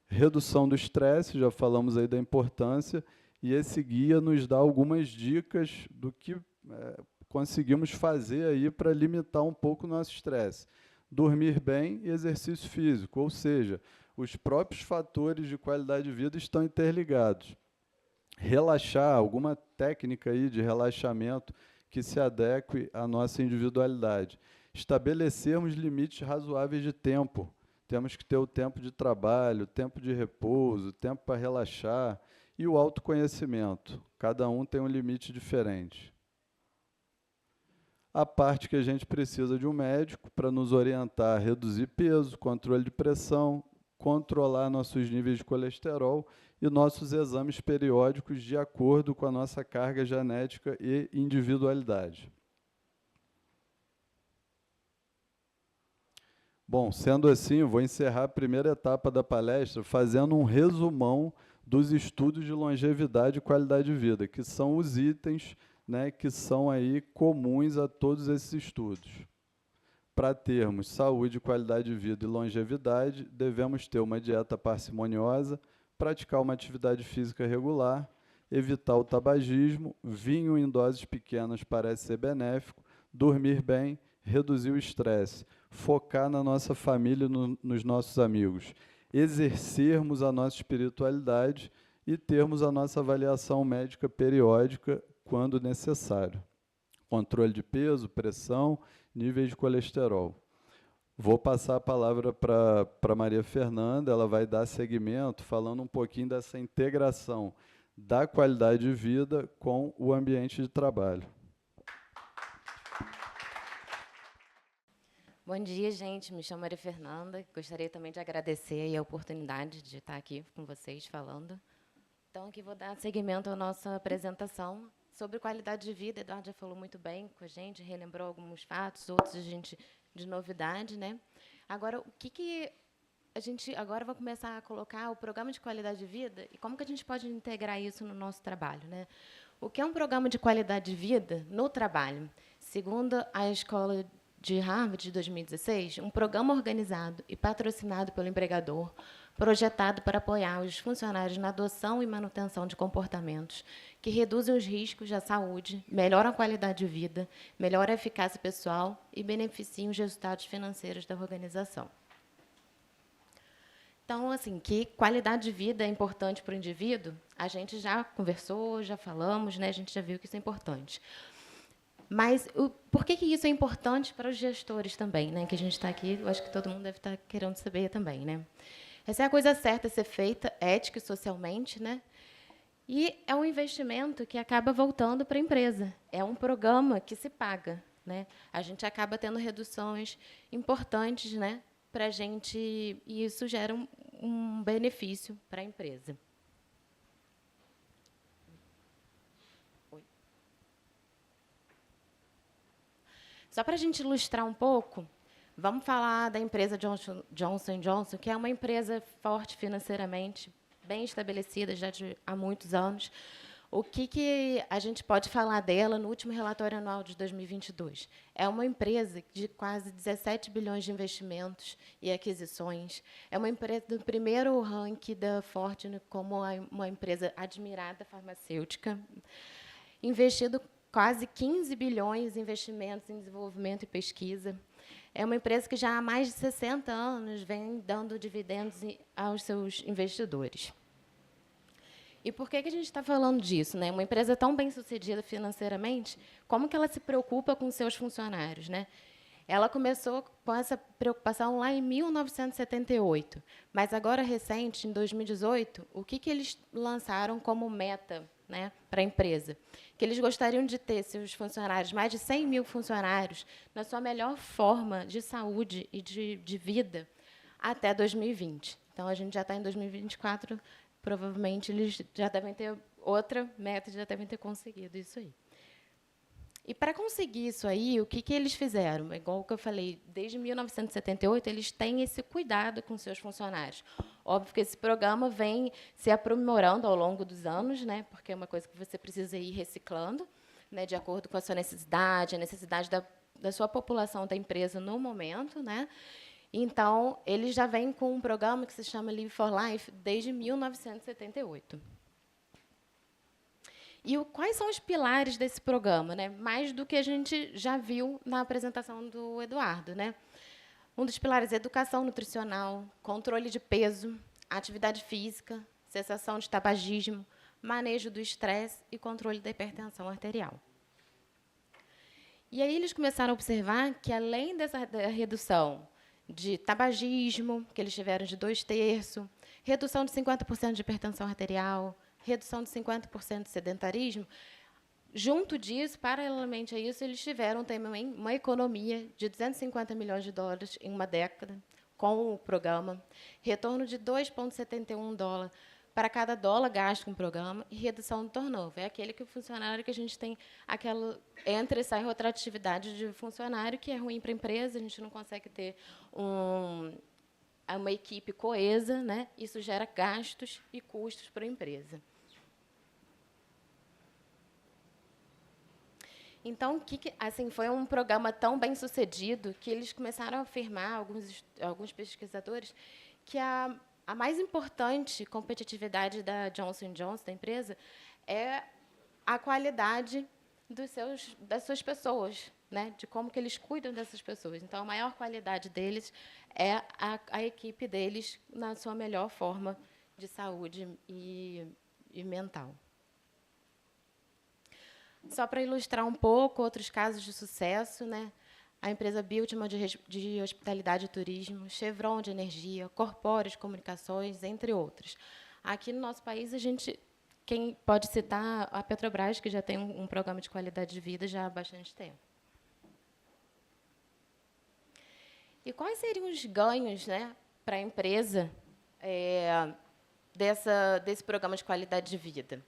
Redução do estresse, já falamos aí da importância, e esse guia nos dá algumas dicas do que conseguimos fazer aí para limitar um pouco o nosso estresse. Dormir bem e exercício físico, ou seja, os próprios fatores de qualidade de vida estão interligados. Relaxar, alguma técnica aí de relaxamento que se adeque à nossa individualidade. Estabelecermos limites razoáveis de tempo. Temos que ter o tempo de trabalho, tempo de repouso, tempo para relaxar e o autoconhecimento. Cada um tem um limite diferente. a parte que a gente precisa de um médico para nos orientar a reduzir peso, controle de pressão, controlar nossos níveis de colesterol e nossos exames periódicos de acordo com a nossa carga genética e individualidade. Bom, sendo assim, eu vou encerrar a primeira etapa da palestra fazendo um resumão dos estudos de longevidade e qualidade de vida, que são os itens, né, que são aí comuns a todos esses estudos. Para termos saúde, qualidade de vida e longevidade, devemos ter uma dieta parcimoniosa, praticar uma atividade física regular, evitar o tabagismo, vinho em doses pequenas parece ser benéfico, dormir bem, reduzir o estresse, focar na nossa família e nos nossos amigos, exercermos a nossa espiritualidade e termos a nossa avaliação médica periódica quando necessário. Controle de peso, pressão, níveis de colesterol. Vou passar a palavra para Maria Fernanda, ela vai dar seguimento falando um pouquinho dessa integração da qualidade de vida com o ambiente de trabalho.
Bom dia, gente. Me chamo Maria Fernanda. Gostaria também de agradecer aí a oportunidade de estar aqui com vocês falando. Então, aqui vou dar seguimento à nossa apresentação sobre qualidade de vida. Eduardo já falou muito bem com a gente, relembrou alguns fatos, outros a gente de novidade, né? Agora, o que a gente agora vai começar a colocar o programa de qualidade de vida e como que a gente pode integrar isso no nosso trabalho, né? O que é um programa de qualidade de vida no trabalho? Segundo a Escola de Harvard, de 2016, um programa organizado e patrocinado pelo empregador, projetado para apoiar os funcionários na adoção e manutenção de comportamentos que reduzem os riscos à saúde, melhoram a qualidade de vida, melhoram a eficácia pessoal e beneficiam os resultados financeiros da organização. Então, assim, que qualidade de vida é importante para o indivíduo, a gente já conversou, já falamos, né, a gente já viu que isso é importante. Mas por que isso é importante para os gestores também, né? Que a gente está aqui, eu acho que todo mundo deve estar querendo saber também, né? Essa é a coisa certa a ser feita, ética e socialmente, né? E é um investimento que acaba voltando para a empresa. É um programa que se paga, né? A gente acaba tendo reduções importantes, né? Para a gente, e isso gera um benefício para a empresa. Só para a gente ilustrar um pouco, vamos falar da empresa Johnson & Johnson, que é uma empresa forte financeiramente, bem estabelecida já há muitos anos. O que a gente pode falar dela no último relatório anual de 2022? É uma empresa de quase 17 bilhões de investimentos e aquisições. É uma empresa do primeiro ranking da Fortune como uma empresa admirada farmacêutica, investido quase 15 bilhões em investimentos em desenvolvimento e pesquisa. É uma empresa que já há mais de 60 anos vem dando dividendos aos seus investidores. E por que a gente está falando disso, né? Uma empresa tão bem-sucedida financeiramente, como que ela se preocupa com seus funcionários, né? Ela começou com essa preocupação lá em 1978, mas agora, recente, em 2018, o que eles lançaram como meta, né, para a empresa? Que eles gostariam de ter seus funcionários, mais de 100 mil funcionários, na sua melhor forma de saúde e de vida até 2020. Então, a gente já está em 2024, provavelmente eles já devem ter outra meta, já devem ter conseguido isso aí. E, para conseguir isso aí, o que eles fizeram? Igual que eu falei, desde 1978, eles têm esse cuidado com seus funcionários. Óbvio que esse programa vem se aprimorando ao longo dos anos, né, porque é uma coisa que você precisa ir reciclando, né, de acordo com a sua necessidade, a necessidade da sua população da empresa no momento, né. Então, eles já vêm com um programa que se chama Live for Life desde 1978. E quais são os pilares desse programa, né? Mais do que a gente já viu na apresentação do Eduardo, né? Um dos pilares é educação nutricional, controle de peso, atividade física, cessação de tabagismo, manejo do estresse e controle da hipertensão arterial. E aí eles começaram a observar que, além da redução de tabagismo, que eles tiveram de 2/3, redução de 50% de hipertensão arterial, redução de 50% de sedentarismo, junto disso, paralelamente a isso, eles tiveram também uma economia de 250 milhões de dólares em uma década, com o programa, retorno de 2,71 dólares para cada dólar gasto com o programa e redução do turnover. É aquele que o funcionário que a gente tem aquela entra e sai rotatividade de funcionário, que é ruim para a empresa, a gente não consegue ter uma equipe coesa, né? Isso gera gastos e custos para a empresa. Então, assim, foi um programa tão bem sucedido que eles começaram a afirmar, alguns pesquisadores, que a mais importante competitividade da Johnson & Johnson, da empresa, é a qualidade das suas pessoas, né? De como que eles cuidam dessas pessoas. Então, a maior qualidade deles é a equipe deles na sua melhor forma de saúde e mental. Só para ilustrar um pouco outros casos de sucesso, né? A empresa Biltman de hospitalidade e turismo, Chevron de energia, Corpora de comunicações, entre outros. Aqui no nosso país, quem pode citar a Petrobras, que já tem um programa de qualidade de vida já há bastante tempo. E quais seriam os ganhos, né, para a empresa desse programa de qualidade de vida?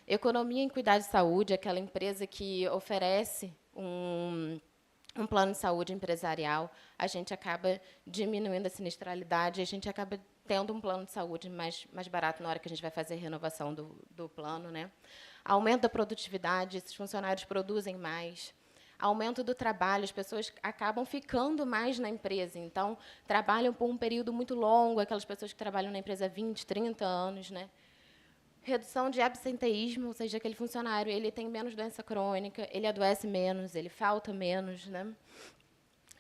Economia em cuidar de saúde, aquela empresa que oferece um plano de saúde empresarial, a gente acaba diminuindo a sinistralidade, a gente acaba tendo um plano de saúde mais barato na hora que a gente vai fazer a renovação do plano, né? Aumento da produtividade, esses funcionários produzem mais. Aumento do trabalho, as pessoas acabam ficando mais na empresa, então, trabalham por um período muito longo, aquelas pessoas que trabalham na empresa há 20, 30 anos, né? Redução de absenteísmo, ou seja, aquele funcionário ele tem menos doença crônica, ele adoece menos, ele falta menos, né?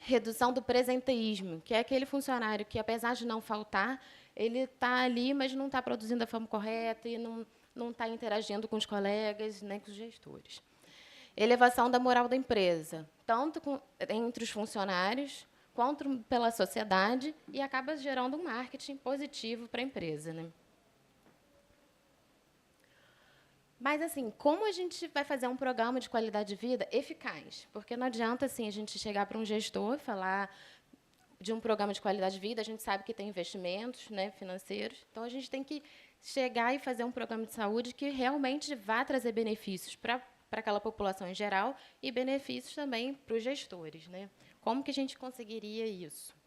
Redução do presenteísmo, que é aquele funcionário que, apesar de não faltar, ele está ali, mas não está produzindo da forma correta e não está interagindo com os colegas, nem com os gestores. Elevação da moral da empresa, tanto entre os funcionários, quanto pela sociedade, e acaba gerando um marketing positivo para a empresa, né? Mas, assim, como a gente vai fazer um programa de qualidade de vida eficaz? Porque não adianta assim, a gente chegar para um gestor e falar de um programa de qualidade de vida, a gente sabe que tem investimentos, né, financeiros, então a gente tem que chegar e fazer um programa de saúde que realmente vá trazer benefícios para aquela população em geral e benefícios também para os gestores, né? Como que a gente conseguiria isso?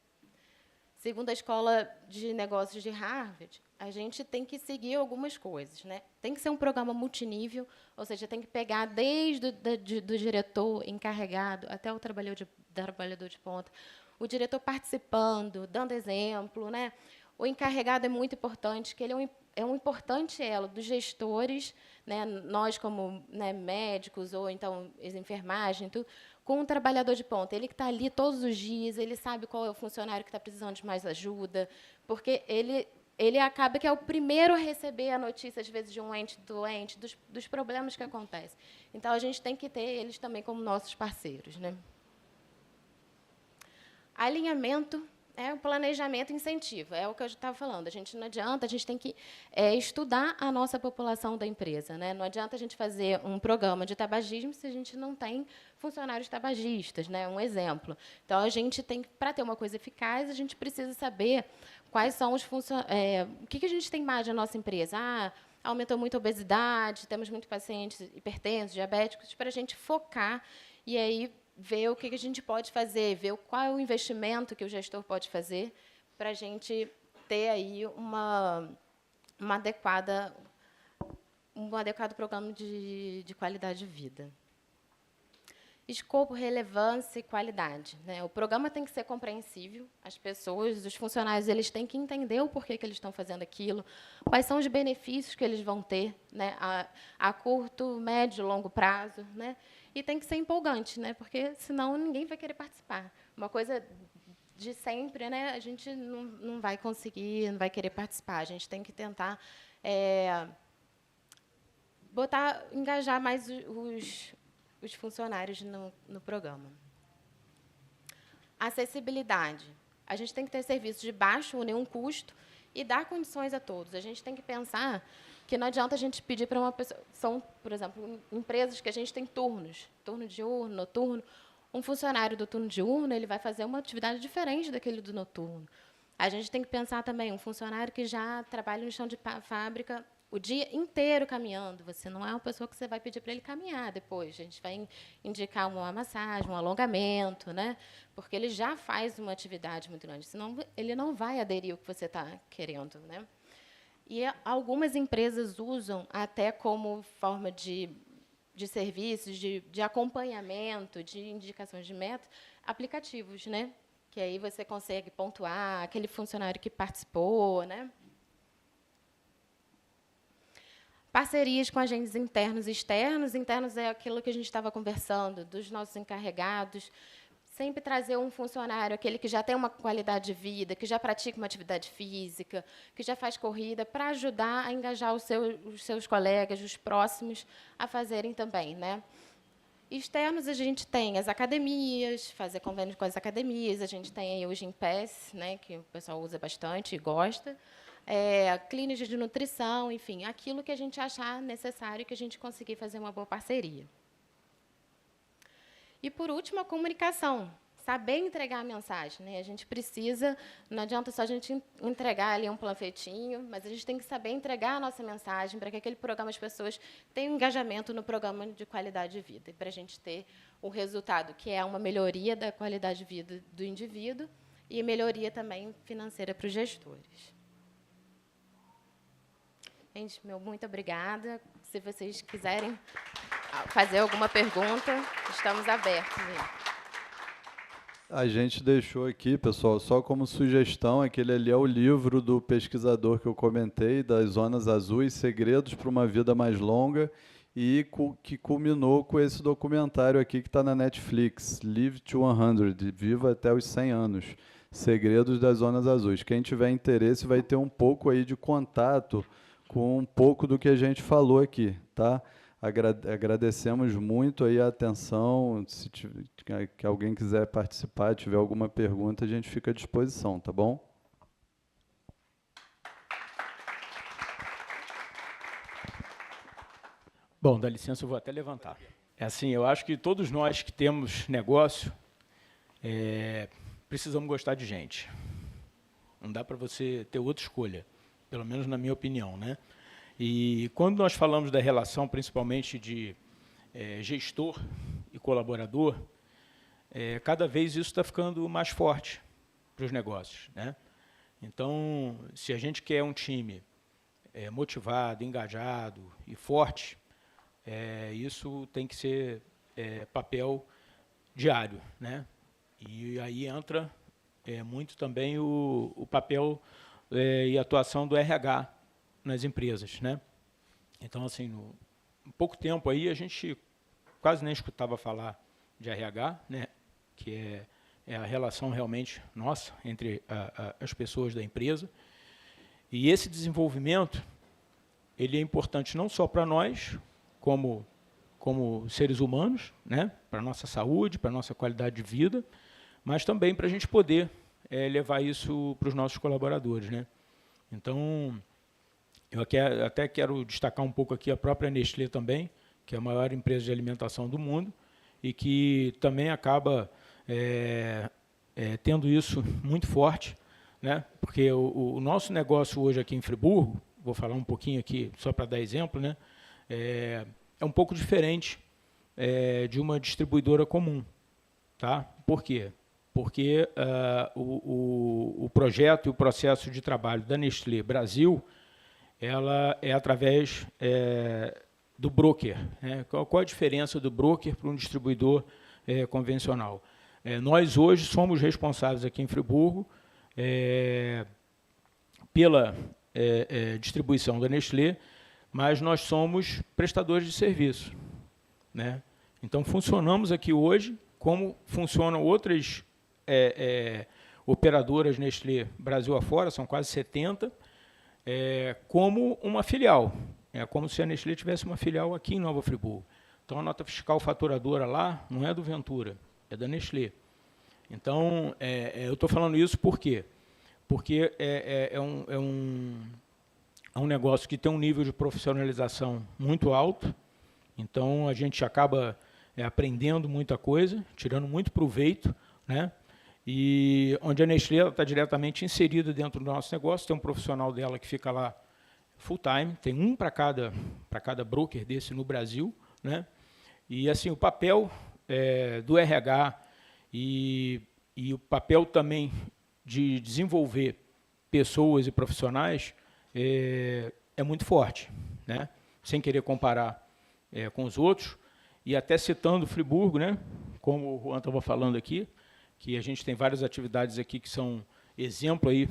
Segundo a Escola de Negócios de Harvard, a gente tem que seguir algumas coisas, né? Tem que ser um programa multinível, ou seja, tem que pegar desde do diretor encarregado até o trabalhador de ponta, o diretor participando, dando exemplo, né? O encarregado é muito importante, que ele é um importante elo dos gestores, né? Nós como, né, médicos ou então enfermagem, tudo, com um trabalhador de ponta. Ele que está ali todos os dias, ele sabe qual é o funcionário que está precisando de mais ajuda, porque ele acaba que é o primeiro a receber a notícia, às vezes, de um ente doente, dos problemas que acontecem. Então, a gente tem que ter eles também como nossos parceiros, né? Alinhamento, o planejamento e incentivo, é o que eu estava falando. A gente não adianta, a gente tem que estudar a nossa população da empresa, né? Não adianta a gente fazer um programa de tabagismo se a gente não tem funcionários tabagistas, né? Um exemplo. Então, a gente tem, para ter uma coisa eficaz, a gente precisa saber quais são os funcionários. O que a gente tem mais na nossa empresa? Aumentou muito a obesidade, temos muitos pacientes hipertensos, diabéticos, para a gente focar e aí ver o que a gente pode fazer, ver qual é o investimento que o gestor pode fazer para a gente ter aí um adequado programa de qualidade de vida. Escopo, relevância e qualidade, né? O programa tem que ser compreensível, as pessoas, os funcionários, eles têm que entender o porquê que eles estão fazendo aquilo, quais são os benefícios que eles vão ter, né, a curto, médio e longo prazo, né? E tem que ser empolgante, né? Porque senão ninguém vai querer participar. Uma coisa de sempre, né? A gente não vai conseguir, não vai querer participar. A gente tem que tentar engajar mais os funcionários no programa. Acessibilidade. A gente tem que ter serviços de baixo ou nenhum custo e dar condições a todos. A gente tem que pensar que não adianta a gente pedir para uma pessoa... São, por exemplo, empresas que a gente tem turnos, turno diurno, noturno. Um funcionário do turno diurno ele vai fazer uma atividade diferente daquele do noturno. A gente tem que pensar também, um funcionário que já trabalha no chão de fábrica o dia inteiro caminhando. Você não é uma pessoa que você vai pedir para ele caminhar depois. A gente vai indicar uma massagem, um alongamento, né? Porque ele já faz uma atividade muito grande. Senão, ele não vai aderir ao que você está querendo, né? E algumas empresas usam até como forma de serviços, de acompanhamento, de indicações de metas, aplicativos, né? Que aí você consegue pontuar aquele funcionário que participou, né? Parcerias com agentes internos e externos. Internos é aquilo que a gente estava conversando, dos nossos encarregados. Sempre trazer um funcionário, aquele que já tem uma qualidade de vida, que já pratica uma atividade física, que já faz corrida, para ajudar a engajar os seus colegas, os próximos, a fazerem também, né? Externos, a gente tem as academias, fazer convênios com as academias, a gente tem aí o Gympass, né, que o pessoal usa bastante e gosta, clínicas de nutrição, enfim, aquilo que a gente achar necessário e que a gente conseguir fazer uma boa parceria. E, por último, a comunicação. Saber entregar a mensagem, né? A gente precisa, não adianta só a gente entregar ali um panfletinho, mas a gente tem que saber entregar a nossa mensagem para que aquele programa, as pessoas tenham engajamento no programa de qualidade de vida, e para a gente ter o resultado, que é uma melhoria da qualidade de vida do indivíduo e melhoria também financeira para os gestores. Gente, muito obrigada. Se vocês quiserem fazer alguma pergunta, estamos abertos.
A gente deixou aqui, pessoal, só como sugestão, aquele ali é o livro do pesquisador que eu comentei, das Zonas Azuis, Segredos para uma Vida Mais Longa, e que culminou com esse documentário aqui que está na Netflix, Live to 100, Viva até os 100 anos, Segredos das Zonas Azuis. Quem tiver interesse vai ter um pouco aí de contato com um pouco do que a gente falou aqui, tá? Agradecemos muito aí a atenção. Se que alguém quiser participar, tiver alguma pergunta, a gente fica à disposição, tá bom?
Bom, dá licença, eu vou até levantar. É assim, eu acho que todos nós que temos negócio, precisamos gostar de gente. Não dá para você ter outra escolha, pelo menos na minha opinião, né? E quando nós falamos da relação, principalmente de gestor e colaborador, cada vez isso está ficando mais forte para os negócios, né? Então, se a gente quer um time motivado, engajado e forte, isso tem que ser papel diário, né? E aí entra muito também o papel e atuação do RH nas empresas, né? Então, assim, em pouco tempo aí, a gente quase nem escutava falar de RH, né? Que é a relação realmente nossa entre as pessoas da empresa. E esse desenvolvimento, ele é importante não só para nós, como seres humanos, né? Para a nossa saúde, para a nossa qualidade de vida, mas também para a gente poder levar isso para os nossos colaboradores, né? Então, eu até quero destacar um pouco aqui a própria Nestlé também, que é a maior empresa de alimentação do mundo, e que também acaba tendo isso muito forte, né? Porque o nosso negócio hoje aqui em Friburgo, vou falar um pouquinho aqui, só para dar exemplo, né? É um pouco diferente de uma distribuidora comum. Tá? Por quê? Porque o projeto e o processo de trabalho da Nestlé Brasil, ela é através do broker, né? Qual a diferença do broker para um distribuidor convencional? Nós hoje somos responsáveis aqui em Friburgo pela distribuição da Nestlé, mas nós somos prestadores de serviço, né? Então, funcionamos aqui hoje como funcionam outras operadoras Nestlé Brasil afora, são quase 70, como uma filial. É como se a Nestlé tivesse uma filial aqui em Nova Friburgo. Então, a nota fiscal faturadora lá não é do Ventura, é da Nestlé. Então, eu estou falando isso por quê? porque é um negócio que tem um nível de profissionalização muito alto, então a gente acaba aprendendo muita coisa, tirando muito proveito, né? E onde a Nestlé está diretamente inserida dentro do nosso negócio, tem um profissional dela que fica lá full time, tem um para cada broker desse no Brasil, né? E assim o papel do RH e o papel também de desenvolver pessoas e profissionais é muito forte, né? Sem querer comparar com os outros, e até citando Friburgo, né? Como o Juan estava falando aqui, que a gente tem várias atividades aqui que são exemplo aí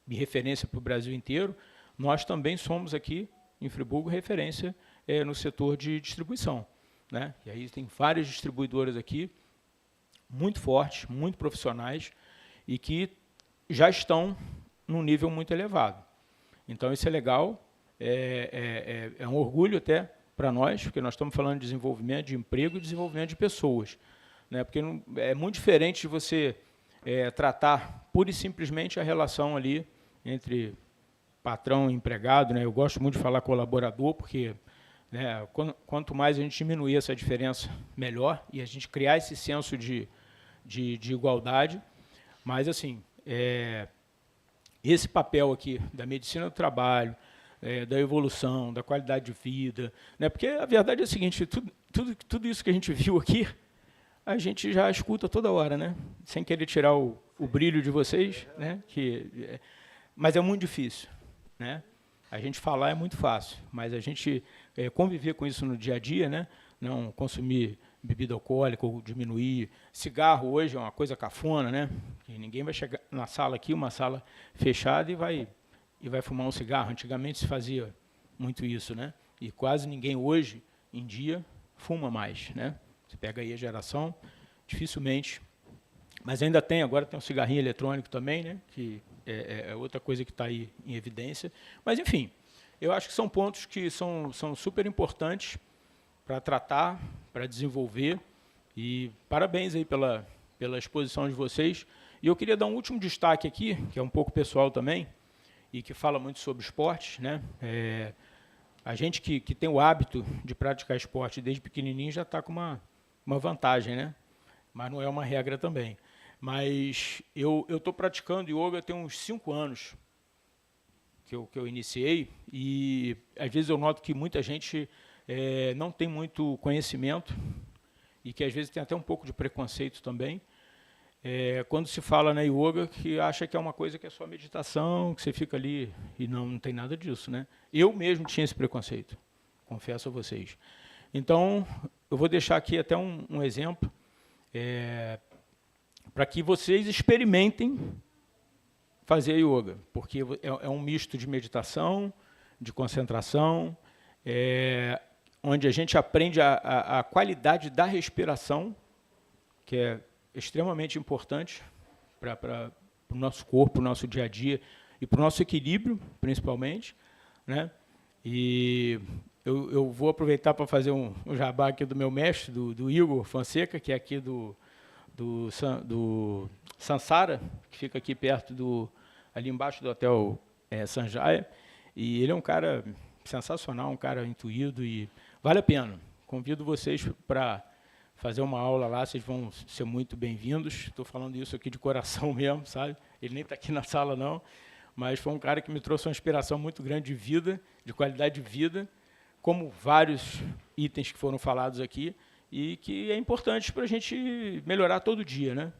de referência para o Brasil inteiro. Nós também somos aqui em Friburgo referência no setor de distribuição, né? E aí tem várias distribuidoras aqui muito fortes, muito profissionais e que já estão num nível muito elevado. Então isso é legal, é um orgulho até para nós, porque nós estamos falando de desenvolvimento de emprego e desenvolvimento de pessoas, né? Porque é muito diferente de você tratar pura e simplesmente a relação ali entre patrão e empregado, né? Eu gosto muito de falar colaborador, porque, né, quanto mais a gente diminuir essa diferença, melhor, e a gente criar esse senso de igualdade. Mas, assim, esse papel aqui da medicina do trabalho, da evolução, da qualidade de vida, né? Porque a verdade é a seguinte, tudo isso que a gente viu aqui, a gente já escuta toda hora, né? Sem querer tirar o brilho de vocês, né? Mas é muito difícil, né? A gente falar é muito fácil, mas a gente conviver com isso no dia a dia, né? Não consumir bebida alcoólica ou diminuir. Cigarro hoje é uma coisa cafona, né? Que ninguém vai chegar na sala aqui, uma sala fechada, e vai fumar um cigarro. Antigamente se fazia muito isso, né? E quase ninguém hoje em dia fuma mais, né? Você pega aí a geração, dificilmente. Mas ainda agora tem um cigarrinho eletrônico também, né? Que é outra coisa que está aí em evidência. Mas, enfim, eu acho que são pontos que são super importantes para tratar, para desenvolver. E parabéns aí pela exposição de vocês. E eu queria dar um último destaque aqui, que é um pouco pessoal também, e que fala muito sobre esporte, né? A gente que tem o hábito de praticar esporte desde pequenininho já está com uma vantagem, né? Mas não é uma regra também. Mas eu estou praticando yoga tem uns 5 anos que eu iniciei, e às vezes eu noto que muita gente não tem muito conhecimento e que às vezes tem até um pouco de preconceito também. Quando se fala na yoga, que acha que é uma coisa que é só meditação, que você fica ali, e não tem nada disso, né? Eu mesmo tinha esse preconceito, confesso a vocês. Então, eu vou deixar aqui até um exemplo, para que vocês experimentem fazer yoga, porque é um misto de meditação, de concentração, onde a gente aprende a qualidade da respiração, que é extremamente importante para o nosso corpo, para o nosso dia a dia e para o nosso equilíbrio, principalmente, né? E eu vou aproveitar para fazer um jabá aqui do meu mestre, do Igor Fonseca, que é aqui do Sansara, que fica aqui perto ali embaixo do Hotel Sanjaya. E ele é um cara sensacional, um cara intuído, e vale a pena. Convido vocês para fazer uma aula lá, vocês vão ser muito bem-vindos. Estou falando isso aqui de coração mesmo, sabe? Ele nem está aqui na sala, não, mas foi um cara que me trouxe uma inspiração muito grande de vida, de qualidade de vida, como vários itens que foram falados aqui, e que é importante para a gente melhorar todo dia, né?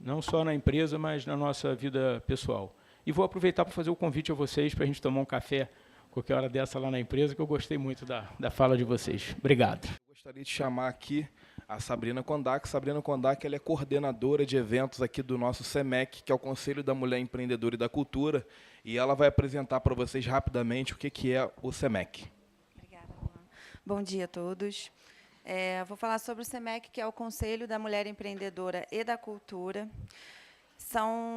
Não só na empresa, mas na nossa vida pessoal. E vou aproveitar para fazer o convite a vocês para a gente tomar um café qualquer hora dessa lá na empresa, que eu gostei muito da fala de vocês. Obrigado.
Eu gostaria de chamar aqui a Sabrina Kondak. Sabrina Kondak, ela é coordenadora de eventos aqui do nosso CEMEC, que é o Conselho da Mulher Empreendedora e da Cultura, e ela vai apresentar para vocês rapidamente o que é o CEMEC.
Obrigada, Juan. Bom dia a todos. Vou falar sobre o CEMEC, que é o Conselho da Mulher Empreendedora e da Cultura.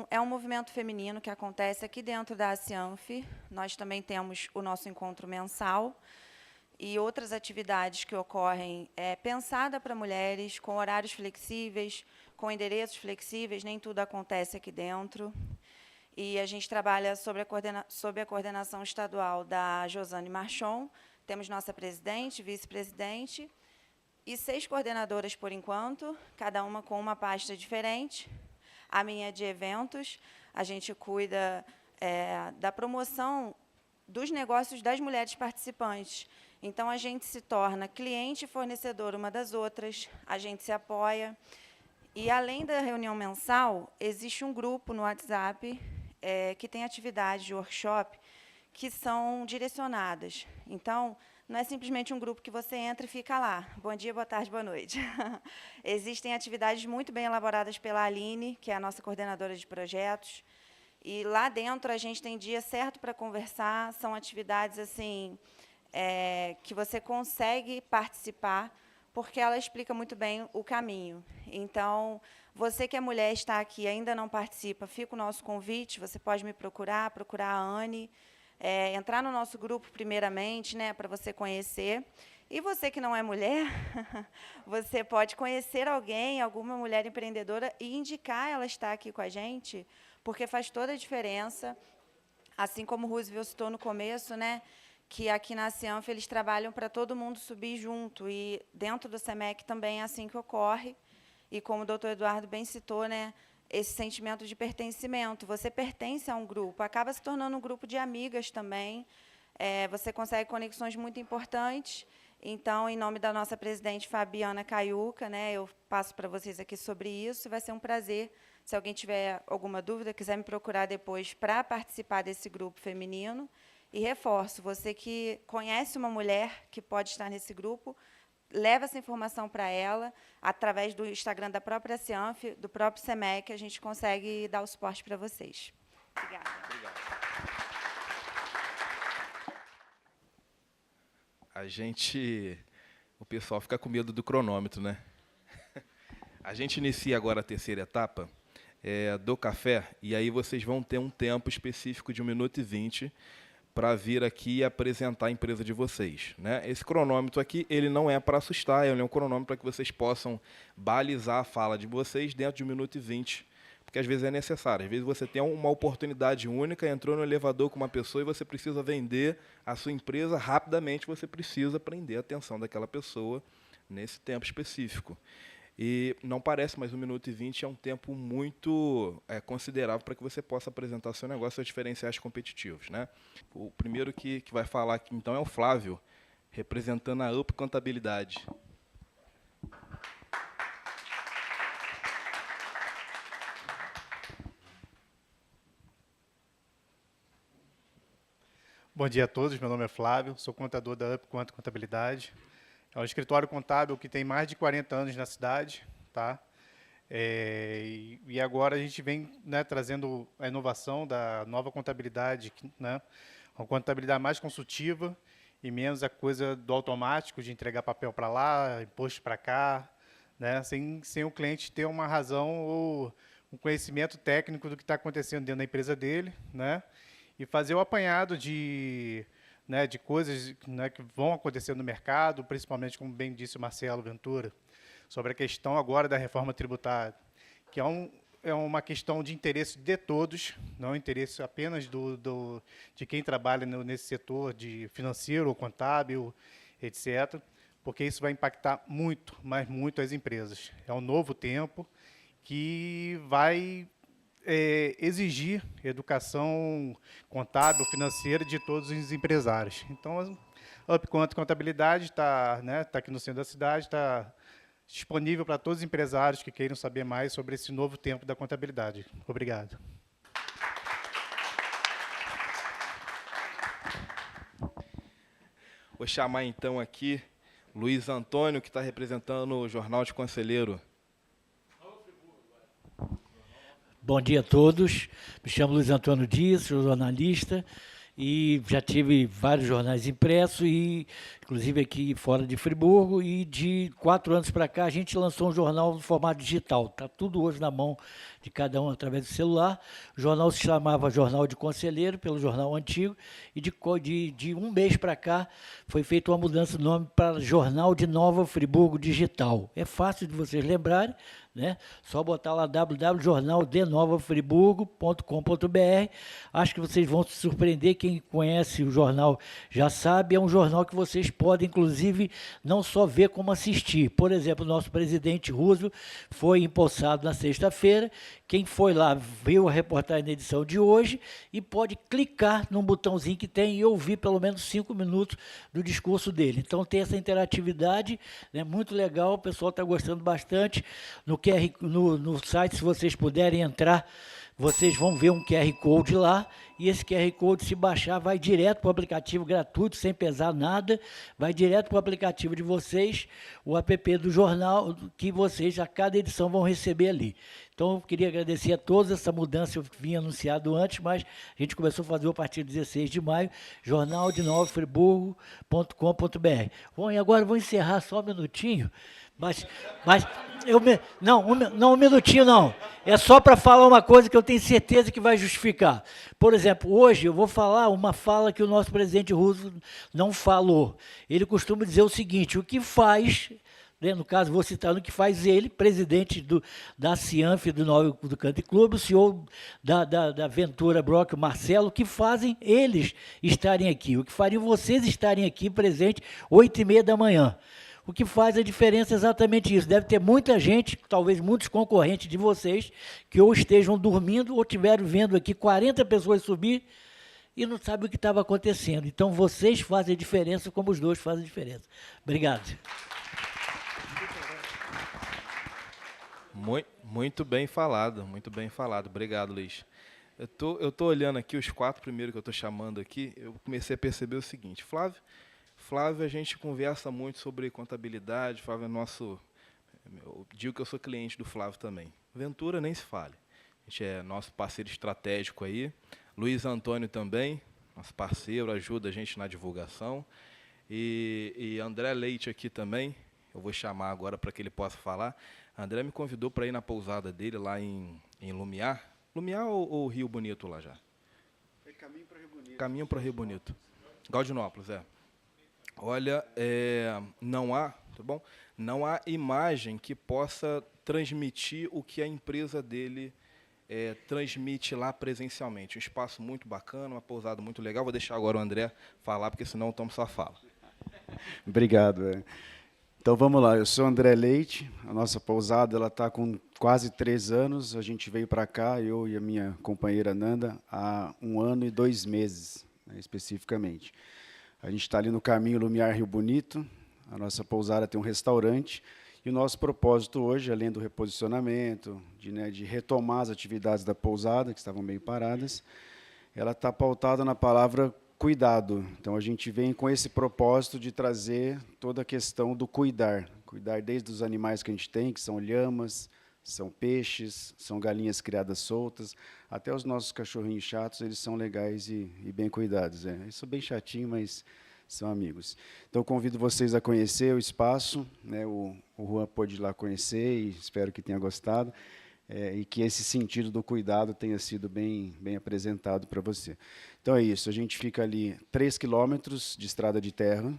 É um movimento feminino que acontece aqui dentro da Cianf. Nós também temos o nosso encontro mensal e outras atividades que ocorrem pensada para mulheres, com horários flexíveis, com endereços flexíveis, nem tudo acontece aqui dentro. e a gente trabalha sob a coordenação estadual da Josane Marchon. Temos nossa presidente, vice-presidente e 6 coordenadoras por enquanto, cada uma com uma pasta diferente. A minha é de eventos, a gente cuida da promoção dos negócios das mulheres participantes. Então, a gente se torna cliente e fornecedor uma das outras, a gente se apoia. E, além da reunião mensal, existe um grupo no WhatsApp que tem atividades de workshop que são direcionadas. Então, não é simplesmente um grupo que você entra e fica lá. Bom dia, boa tarde, boa noite. Existem atividades muito bem elaboradas pela Aline, que é a nossa coordenadora de projetos. E lá dentro a gente tem dia certo para conversar. São atividades assim que você consegue participar, porque ela explica muito bem o caminho. Então, você que é mulher está aqui e ainda não participa, fica o nosso convite, você pode me procurar a Anne, entrar no nosso grupo primeiramente, né, para você conhecer. E você que não é mulher, você pode conhecer alguma mulher empreendedora e indicar ela estar aqui com a gente, porque faz toda a diferença. Assim como o Roosevelt citou no começo, né, que aqui na Cianf eles trabalham para todo mundo subir junto, e dentro do SEMEC também é assim que ocorre. E como o doutor Eduardo bem citou, né, esse sentimento de pertencimento, você pertence a um grupo, acaba se tornando um grupo de amigas também, você consegue conexões muito importantes. Então, em nome da nossa presidente Fabiana Caiuca, né, eu passo para vocês aqui sobre isso, vai ser um prazer. Se alguém tiver alguma dúvida, quiser me procurar depois para participar desse grupo feminino. E reforço, você que conhece uma mulher que pode estar nesse grupo, leva essa informação para ela, através do Instagram da própria Cianf, do próprio SEMEC, a gente consegue dar o suporte para vocês. Obrigada.
Obrigado. O pessoal fica com medo do cronômetro, né? A gente inicia agora a terceira etapa do café, e aí vocês vão ter um tempo específico de 1 minuto e 20 para vir aqui e apresentar a empresa de vocês, né? Esse cronômetro aqui, ele não é para assustar, ele é um cronômetro para que vocês possam balizar a fala de vocês dentro de 1 minuto e 20, porque às vezes é necessário. Às vezes você tem uma oportunidade única, entrou no elevador com uma pessoa e você precisa vender a sua empresa rapidamente, você precisa prender a atenção daquela pessoa nesse tempo específico. E não parece, mas 1 minuto e 20 é um tempo muito considerável para que você possa apresentar seu negócio, seus diferenciais competitivos, né? O primeiro que vai falar aqui, então, é o Flávio, representando a UP Contabilidade.
Bom dia a todos, meu nome é Flávio, sou contador da UP Contabilidade. É um escritório contábil que tem mais de 40 anos na cidade, tá? E agora a gente vem, né, trazendo a inovação da nova contabilidade, né? Uma contabilidade mais consultiva e menos a coisa do automático, de entregar papel para lá, imposto para cá, né? Sem o cliente ter uma razão ou um conhecimento técnico do que está acontecendo dentro da empresa dele, né? E fazer o apanhado de coisas, né, que vão acontecer no mercado, principalmente, como bem disse o Marcelo Ventura, sobre a questão agora da reforma tributária, que é uma questão de interesse de todos, não interesse apenas de quem trabalha nesse setor de financeiro ou contábil, etc., porque isso vai impactar muito, mas muito as empresas. É um novo tempo que vai exigir educação contábil, financeira de todos os empresários. Então, a UP Contabilidade está aqui no centro da cidade, está disponível para todos os empresários que queiram saber mais sobre esse novo tempo da contabilidade. Obrigado.
Vou chamar, então, aqui Luiz Antônio, que está representando o Jornal de Conselheiro.
Bom dia a todos, me chamo Luiz Antônio Dias, sou jornalista e já tive vários jornais impressos e inclusive aqui fora de Friburgo, e de 4 anos para cá a gente lançou um jornal no formato digital. Está tudo hoje na mão de cada um através do celular. O jornal se chamava Jornal de Conselheiro, pelo jornal antigo, e de um mês para cá foi feita uma mudança de nome para Jornal de Nova Friburgo Digital. É fácil de vocês lembrarem, né? Só botar lá www.jornaldenovafriburgo.com.br. Acho que vocês vão se surpreender. Quem conhece o jornal já sabe. É um jornal que vocês podem, inclusive, não só ver como assistir. Por exemplo, o nosso presidente Roosevelt foi empossado na sexta-feira. Quem foi lá viu a reportagem da edição de hoje e pode clicar num botãozinho que tem e ouvir pelo menos 5 minutos do discurso dele. Então tem essa interatividade, né, muito legal, o pessoal está gostando bastante. No site, se vocês puderem entrar, vocês vão ver um QR Code lá, e esse QR Code, se baixar, vai direto para o aplicativo gratuito, sem pesar nada, vai direto para o aplicativo de vocês, o app do jornal, que vocês, a cada edição, vão receber ali. Então, eu queria agradecer a todos. Essa mudança eu vinha anunciado antes, mas a gente começou a fazer a partir de 16 de maio, jornaldenovafriburgo.com.br. Bom, e agora eu vou encerrar só um minutinho, mas um minutinho não. É só para falar uma coisa que eu tenho certeza que vai justificar. Por exemplo, hoje eu vou falar uma fala que o nosso presidente Roosevelt não falou. Ele costuma dizer o seguinte: o que faz, né, no caso, vou citar no que faz ele, presidente da Cianf do Country Club, o senhor da Ventura Brock, o Marcelo, o que fazem eles estarem aqui, o que fariam vocês estarem aqui presentes 8h30 da manhã. O que faz a diferença é exatamente isso. Deve ter muita gente, talvez muitos concorrentes de vocês, que ou estejam dormindo ou estiveram vendo aqui 40 pessoas subir e não sabem o que estava acontecendo. Então, vocês fazem a diferença como os dois fazem a diferença. Obrigado.
Muito bem falado, muito bem falado. Obrigado, Luiz. Eu tô olhando aqui, os 4 primeiros que eu estou chamando aqui, eu comecei a perceber o seguinte: Flávio, a gente conversa muito sobre contabilidade. Flávio é nosso... Eu digo que eu sou cliente do Flávio também. Ventura nem se fale. A gente é nosso parceiro estratégico aí. Luiz Antônio também, nosso parceiro, ajuda a gente na divulgação. E André Leite aqui também, eu vou chamar agora para que ele possa falar. André me convidou para ir na pousada dele lá em Lumiar. Lumiar ou Rio Bonito lá já?
É caminho para Rio Bonito.
Caminho para Rio Bonito. Gaudinópolis, é. Olha, não há imagem que possa transmitir o que a empresa dele transmite lá presencialmente. Um espaço muito bacana, uma pousada muito legal. Vou deixar agora o André falar, porque senão o Tom só fala.
Obrigado. Então, vamos lá. Eu sou André Leite. A nossa pousada está com quase 3 anos. A gente veio para cá, eu e a minha companheira Nanda, há 1 ano e 2 meses, né, especificamente. A gente está ali no caminho Lumiar Rio Bonito. A nossa pousada tem um restaurante. E o nosso propósito hoje, além do reposicionamento, de retomar as atividades da pousada, que estavam meio paradas, ela está pautada na palavra cuidado. Então, a gente vem com esse propósito de trazer toda a questão do cuidar. Cuidar desde os animais que a gente tem, que são lhamas, são peixes, são galinhas criadas soltas, até os nossos cachorrinhos chatos, eles são legais e bem cuidados. Eles são bem chatinhos, mas são amigos. Então, convido vocês a conhecer o espaço, né? O Juan pôde ir lá conhecer e espero que tenha gostado, e que esse sentido do cuidado tenha sido bem apresentado para você. Então, é isso. A gente fica ali 3 quilômetros de estrada de terra.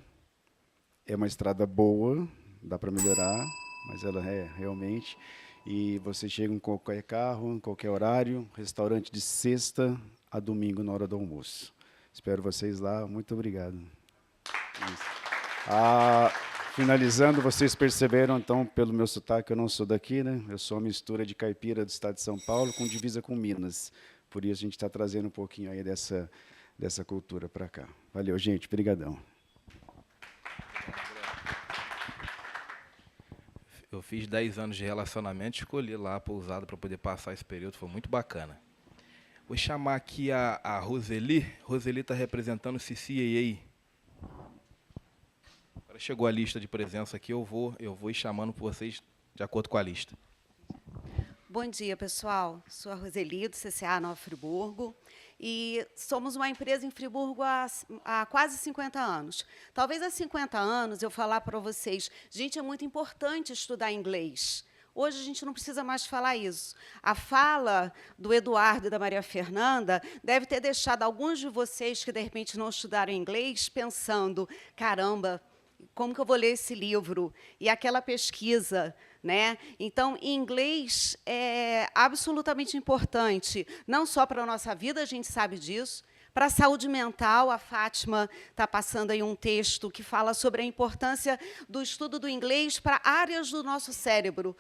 É uma estrada boa, dá para melhorar, mas ela é realmente... E você chega em qualquer carro, em qualquer horário, restaurante de sexta a domingo, na hora do almoço. Espero vocês lá. Muito obrigado. Finalizando, vocês perceberam, então, pelo meu sotaque, eu não sou daqui, né? Eu sou uma mistura de caipira do estado de São Paulo com divisa com Minas. Por isso, a gente está trazendo um pouquinho aí dessa cultura para cá. Valeu, gente. Obrigadão.
Eu fiz 10 anos de relacionamento, escolhi lá a pousada para poder passar esse período, foi muito bacana. Vou chamar aqui a Roseli. Roseli está representando o CCAA. Agora chegou a lista de presença aqui, eu vou ir chamando por vocês de acordo com a lista.
Bom dia, pessoal. Sou a Roseli, do CCA Nova Friburgo. e somos uma empresa em Friburgo há quase 50 anos. Talvez há 50 anos eu falar para vocês, gente, é muito importante estudar inglês. Hoje a gente não precisa mais falar isso. A fala do Eduardo e da Maria Fernanda deve ter deixado alguns de vocês que, de repente, não estudaram inglês pensando, caramba, como que eu vou ler esse livro? E aquela pesquisa, né? Então, inglês é absolutamente importante, não só para a nossa vida, a gente sabe disso, para a saúde mental. A Fátima está passando aí um texto que fala sobre a importância do estudo do inglês para áreas do nosso cérebro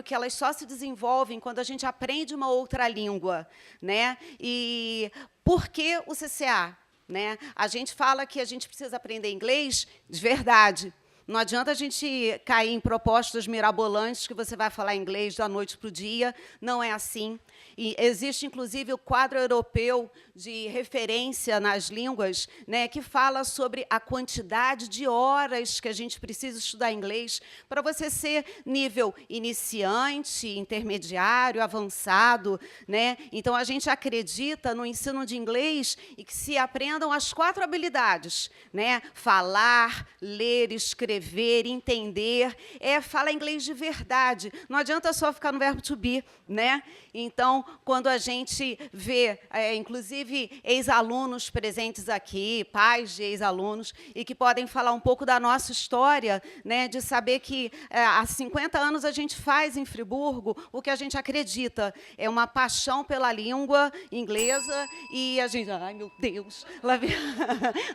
que elas só se desenvolvem quando a gente aprende uma outra língua, né? E por que o CCA? Né? A gente fala que a gente precisa aprender inglês de verdade. Não adianta a gente cair em propostas mirabolantes que você vai falar inglês da noite para o dia. Não é assim. E existe, inclusive, o quadro europeu de referência nas línguas, né, que fala sobre a quantidade de horas que a gente precisa estudar inglês para você ser nível iniciante, intermediário, avançado, né? Então, a gente acredita no ensino de inglês e que se aprendam as 4 habilidades, né? Falar, ler, escrever, entender, falar inglês de verdade. Não adianta só ficar no verbo to be, né? Então, quando a gente vê, inclusive, ex-alunos presentes aqui, pais de ex-alunos, e que podem falar um pouco da nossa história, né, de saber que há 50 anos a gente faz em Friburgo o que a gente acredita. É uma paixão pela língua inglesa e a gente... Ai, meu Deus! Lá vem...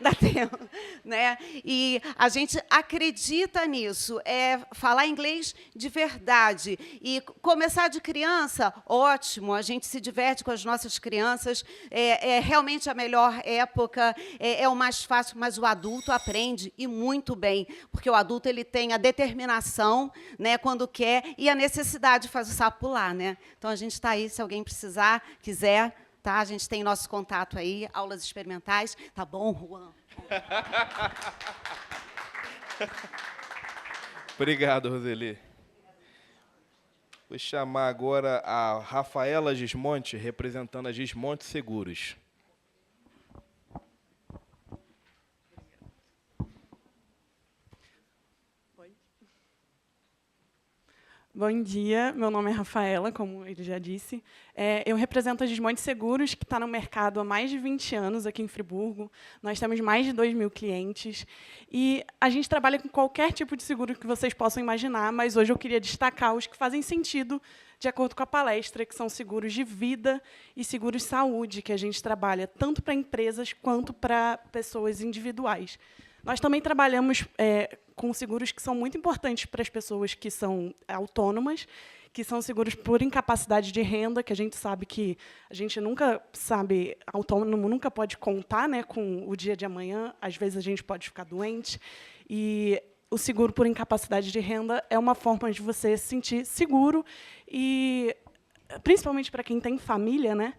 Dá tempo, né? E a gente acredita nisso. É falar inglês de verdade. E começar de criança, ótimo, a gente se diverte com as nossas crianças, é realmente a melhor época, é o mais fácil, mas o adulto aprende, e muito bem, porque o adulto ele tem a determinação, né, quando quer, e a necessidade faz o sapo pular, né? Então, a gente está aí, se alguém precisar, quiser, tá? A gente tem nosso contato aí, aulas experimentais. Tá bom, Juan?
Obrigado, Roseli. Vou chamar agora a Rafaela Gismonte, representando a Gismonte Seguros.
Bom dia, meu nome é Rafaela, como ele já disse. Eu represento a Gismonte Seguros, que está no mercado há mais de 20 anos aqui em Friburgo. Nós temos mais de 2.000 clientes. E a gente trabalha com qualquer tipo de seguro que vocês possam imaginar, mas hoje eu queria destacar os que fazem sentido de acordo com a palestra, que são seguros de vida e seguros de saúde, que a gente trabalha tanto para empresas quanto para pessoas individuais. Nós também trabalhamos com seguros que são muito importantes para as pessoas que são autônomas, que são seguros por incapacidade de renda, que a gente sabe que a gente nunca sabe, autônomo nunca pode contar, né, com o dia de amanhã, às vezes a gente pode ficar doente, e o seguro por incapacidade de renda é uma forma de você se sentir seguro, e principalmente para quem tem família, né?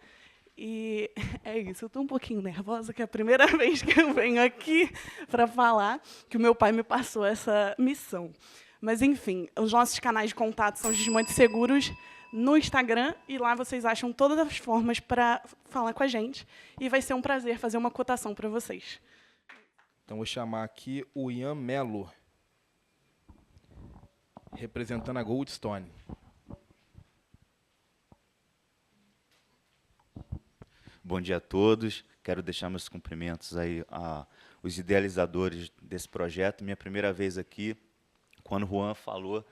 E é isso, eu estou um pouquinho nervosa, que é a primeira vez que eu venho aqui para falar, que o meu pai me passou essa missão. Mas, enfim, os nossos canais de contato são Gismonte Seguros no Instagram, e lá vocês acham todas as formas para falar com a gente, e vai ser um prazer fazer uma cotação para vocês.
Então, vou chamar aqui o Ian Melo, representando a Goldstone.
Bom dia a todos. Quero deixar meus cumprimentos aí aos idealizadores desse projeto. Minha primeira vez aqui, quando o Juan falou,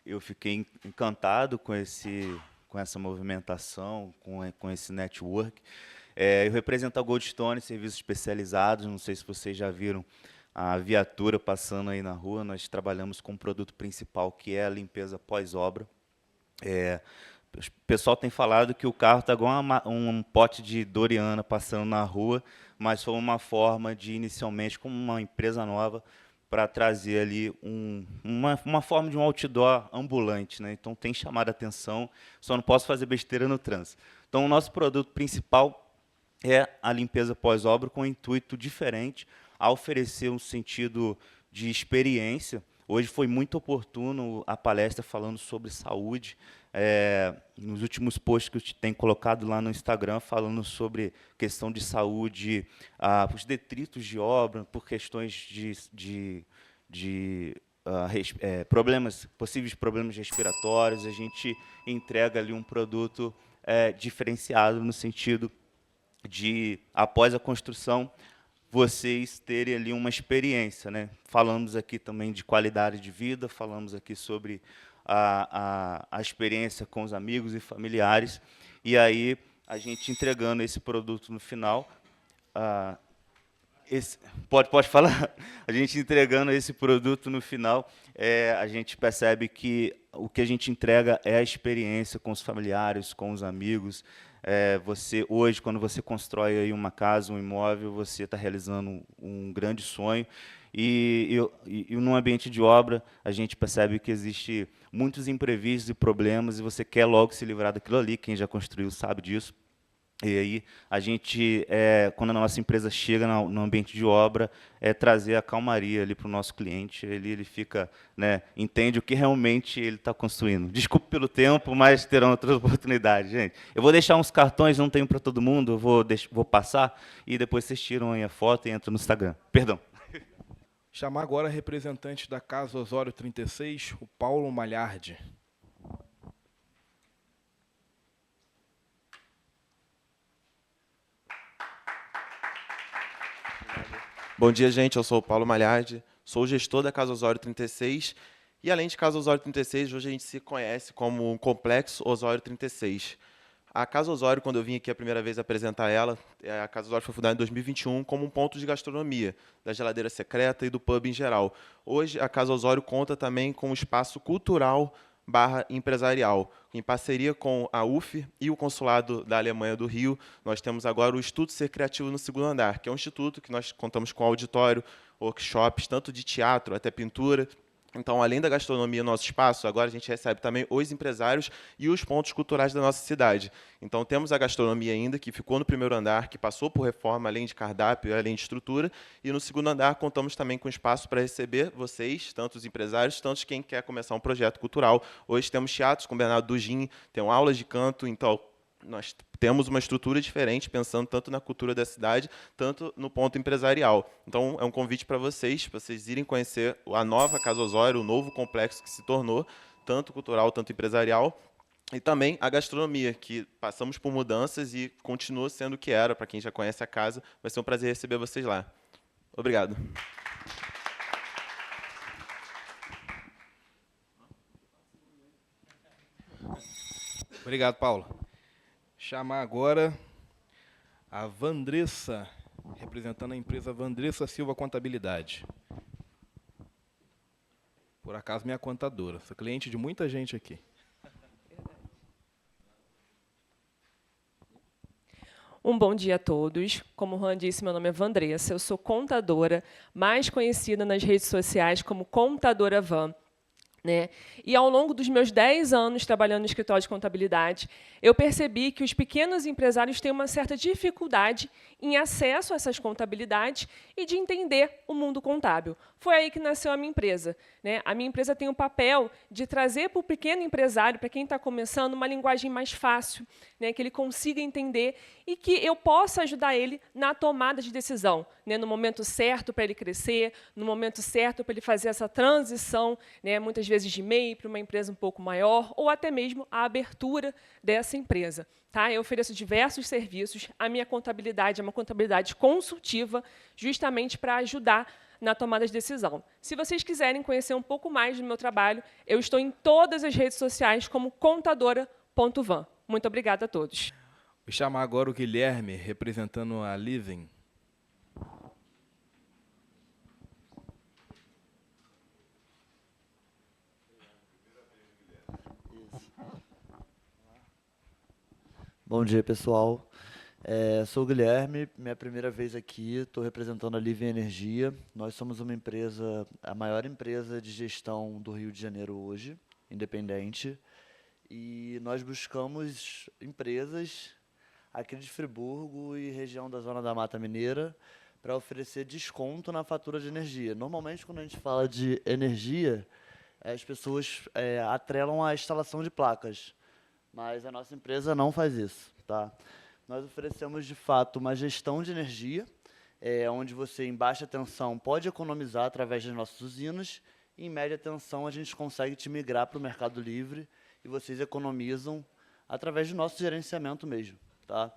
eu fiquei encantado com essa movimentação, com esse network. Eu represento a Goldstone, serviços especializados. Não sei se vocês já viram a viatura passando aí na rua. Nós trabalhamos com o produto principal, que é a limpeza pós-obra. O pessoal tem falado que o carro está igual um pote de Doriana passando na rua, mas foi uma forma de, inicialmente, como uma empresa nova, para trazer ali uma forma de um outdoor ambulante, né? Então, tem chamado a atenção, só não posso fazer besteira no trânsito. Então, o nosso produto principal é a limpeza pós-obra, com um intuito diferente, a oferecer um sentido de experiência. Hoje foi muito oportuno a palestra falando sobre saúde. nos últimos posts que eu tenho colocado lá no Instagram, falando sobre questão de saúde, os detritos de obra, por questões possíveis problemas respiratórios, a gente entrega ali um produto diferenciado no sentido de, após a construção, vocês terem ali uma experiência, né? Falamos aqui também de qualidade de vida, falamos aqui sobre a experiência com os amigos e familiares, e aí a gente entregando esse produto no final, pode falar? A gente entregando esse produto no final, a gente percebe que o que a gente entrega é a experiência com os familiares, com os amigos. Você hoje, quando você constrói aí uma casa, um imóvel, você está realizando um grande sonho. E num ambiente de obra, a gente percebe que existe muitos imprevistos e problemas, e você quer logo se livrar daquilo ali. Quem já construiu sabe disso. E aí, a gente, quando a nossa empresa chega no ambiente de obra, trazer a calmaria ali para o nosso cliente. Ele fica, né, entende o que realmente ele está construindo. Desculpe pelo tempo, mas terão outras oportunidades, gente. Eu vou deixar uns cartões, não tenho para todo mundo, eu vou passar, e depois vocês tiram aí a foto e entram no Instagram. Perdão.
Chamar agora representante da Casa Osório 36, o Paulo Malhardi.
Bom dia, gente. Eu sou o Paulo Malhardi, sou gestor da Casa Osório 36, e além de Casa Osório 36, hoje a gente se conhece como um Complexo Osório 36. A Casa Osório, quando eu vim aqui a primeira vez apresentar ela, a Casa Osório foi fundada em 2021 como um ponto de gastronomia, da geladeira secreta e do pub em geral. Hoje, a Casa Osório conta também com um espaço cultural /empresarial. Em parceria com a UF e o Consulado da Alemanha do Rio, nós temos agora o Instituto Ser Criativo no segundo andar, que é um instituto que nós contamos com auditório, workshops, tanto de teatro até pintura. Então, além da gastronomia no nosso espaço, agora a gente recebe também os empresários e os pontos culturais da nossa cidade. Então, temos a gastronomia ainda, que ficou no primeiro andar, que passou por reforma, além de cardápio, além de estrutura. E no segundo andar, contamos também com espaço para receber vocês, tanto os empresários, tanto quem quer começar um projeto cultural. Hoje temos teatros com Bernardo Dugin, tem aulas de canto, então nós temos uma estrutura diferente, pensando tanto na cultura da cidade, tanto no ponto empresarial. Então, é um convite para vocês irem conhecer a nova Casa Osório, o novo complexo que se tornou, tanto cultural, tanto empresarial, e também a gastronomia, que passamos por mudanças e continua sendo o que era. Para quem já conhece a casa, vai ser um prazer receber vocês lá. Obrigado.
Obrigado, Paulo. Chamar agora a Vandressa, representando a empresa Vandressa Silva Contabilidade. Por acaso, minha contadora. Sou cliente de muita gente aqui.
Um bom dia a todos. Como o Juan disse, meu nome é Vandressa, eu sou contadora, mais conhecida nas redes sociais como Contadora Van. Né? E, ao longo dos meus 10 anos trabalhando no escritório de contabilidade, eu percebi que os pequenos empresários têm uma certa dificuldade em acesso a essas contabilidades e de entender o mundo contábil. Foi aí que nasceu a minha empresa. Né? A minha empresa tem o papel de trazer para o pequeno empresário, para quem está começando, uma linguagem mais fácil, né? Que ele consiga entender e que eu possa ajudar ele na tomada de decisão, né? No momento certo para ele crescer, no momento certo para ele fazer essa transição, né? Muitas vezes de MEI para uma empresa um pouco maior, ou até mesmo a abertura dessa empresa. Tá? Eu ofereço diversos serviços. A minha contabilidade é uma contabilidade consultiva, justamente para ajudar na tomada de decisão. Se vocês quiserem conhecer um pouco mais do meu trabalho, eu estou em todas as redes sociais como contadora.van. Muito obrigada a todos.
Vou chamar agora o Guilherme, representando a Living.
Bom dia, pessoal. Sou o Guilherme, minha primeira vez aqui, estou representando a Living Energia. Nós somos uma empresa, a maior empresa de gestão do Rio de Janeiro hoje, independente, e nós buscamos empresas aqui de Friburgo e região da Zona da Mata Mineira para oferecer desconto na fatura de energia. Normalmente, quando a gente fala de energia, as pessoas atrelam a instalação de placas. mas a nossa empresa não faz isso, tá? Nós oferecemos, de fato, uma gestão de energia, onde você, em baixa tensão, pode economizar através das nossas usinas, e em média tensão a gente consegue te migrar para o Mercado Livre e vocês economizam através do nosso gerenciamento mesmo, tá?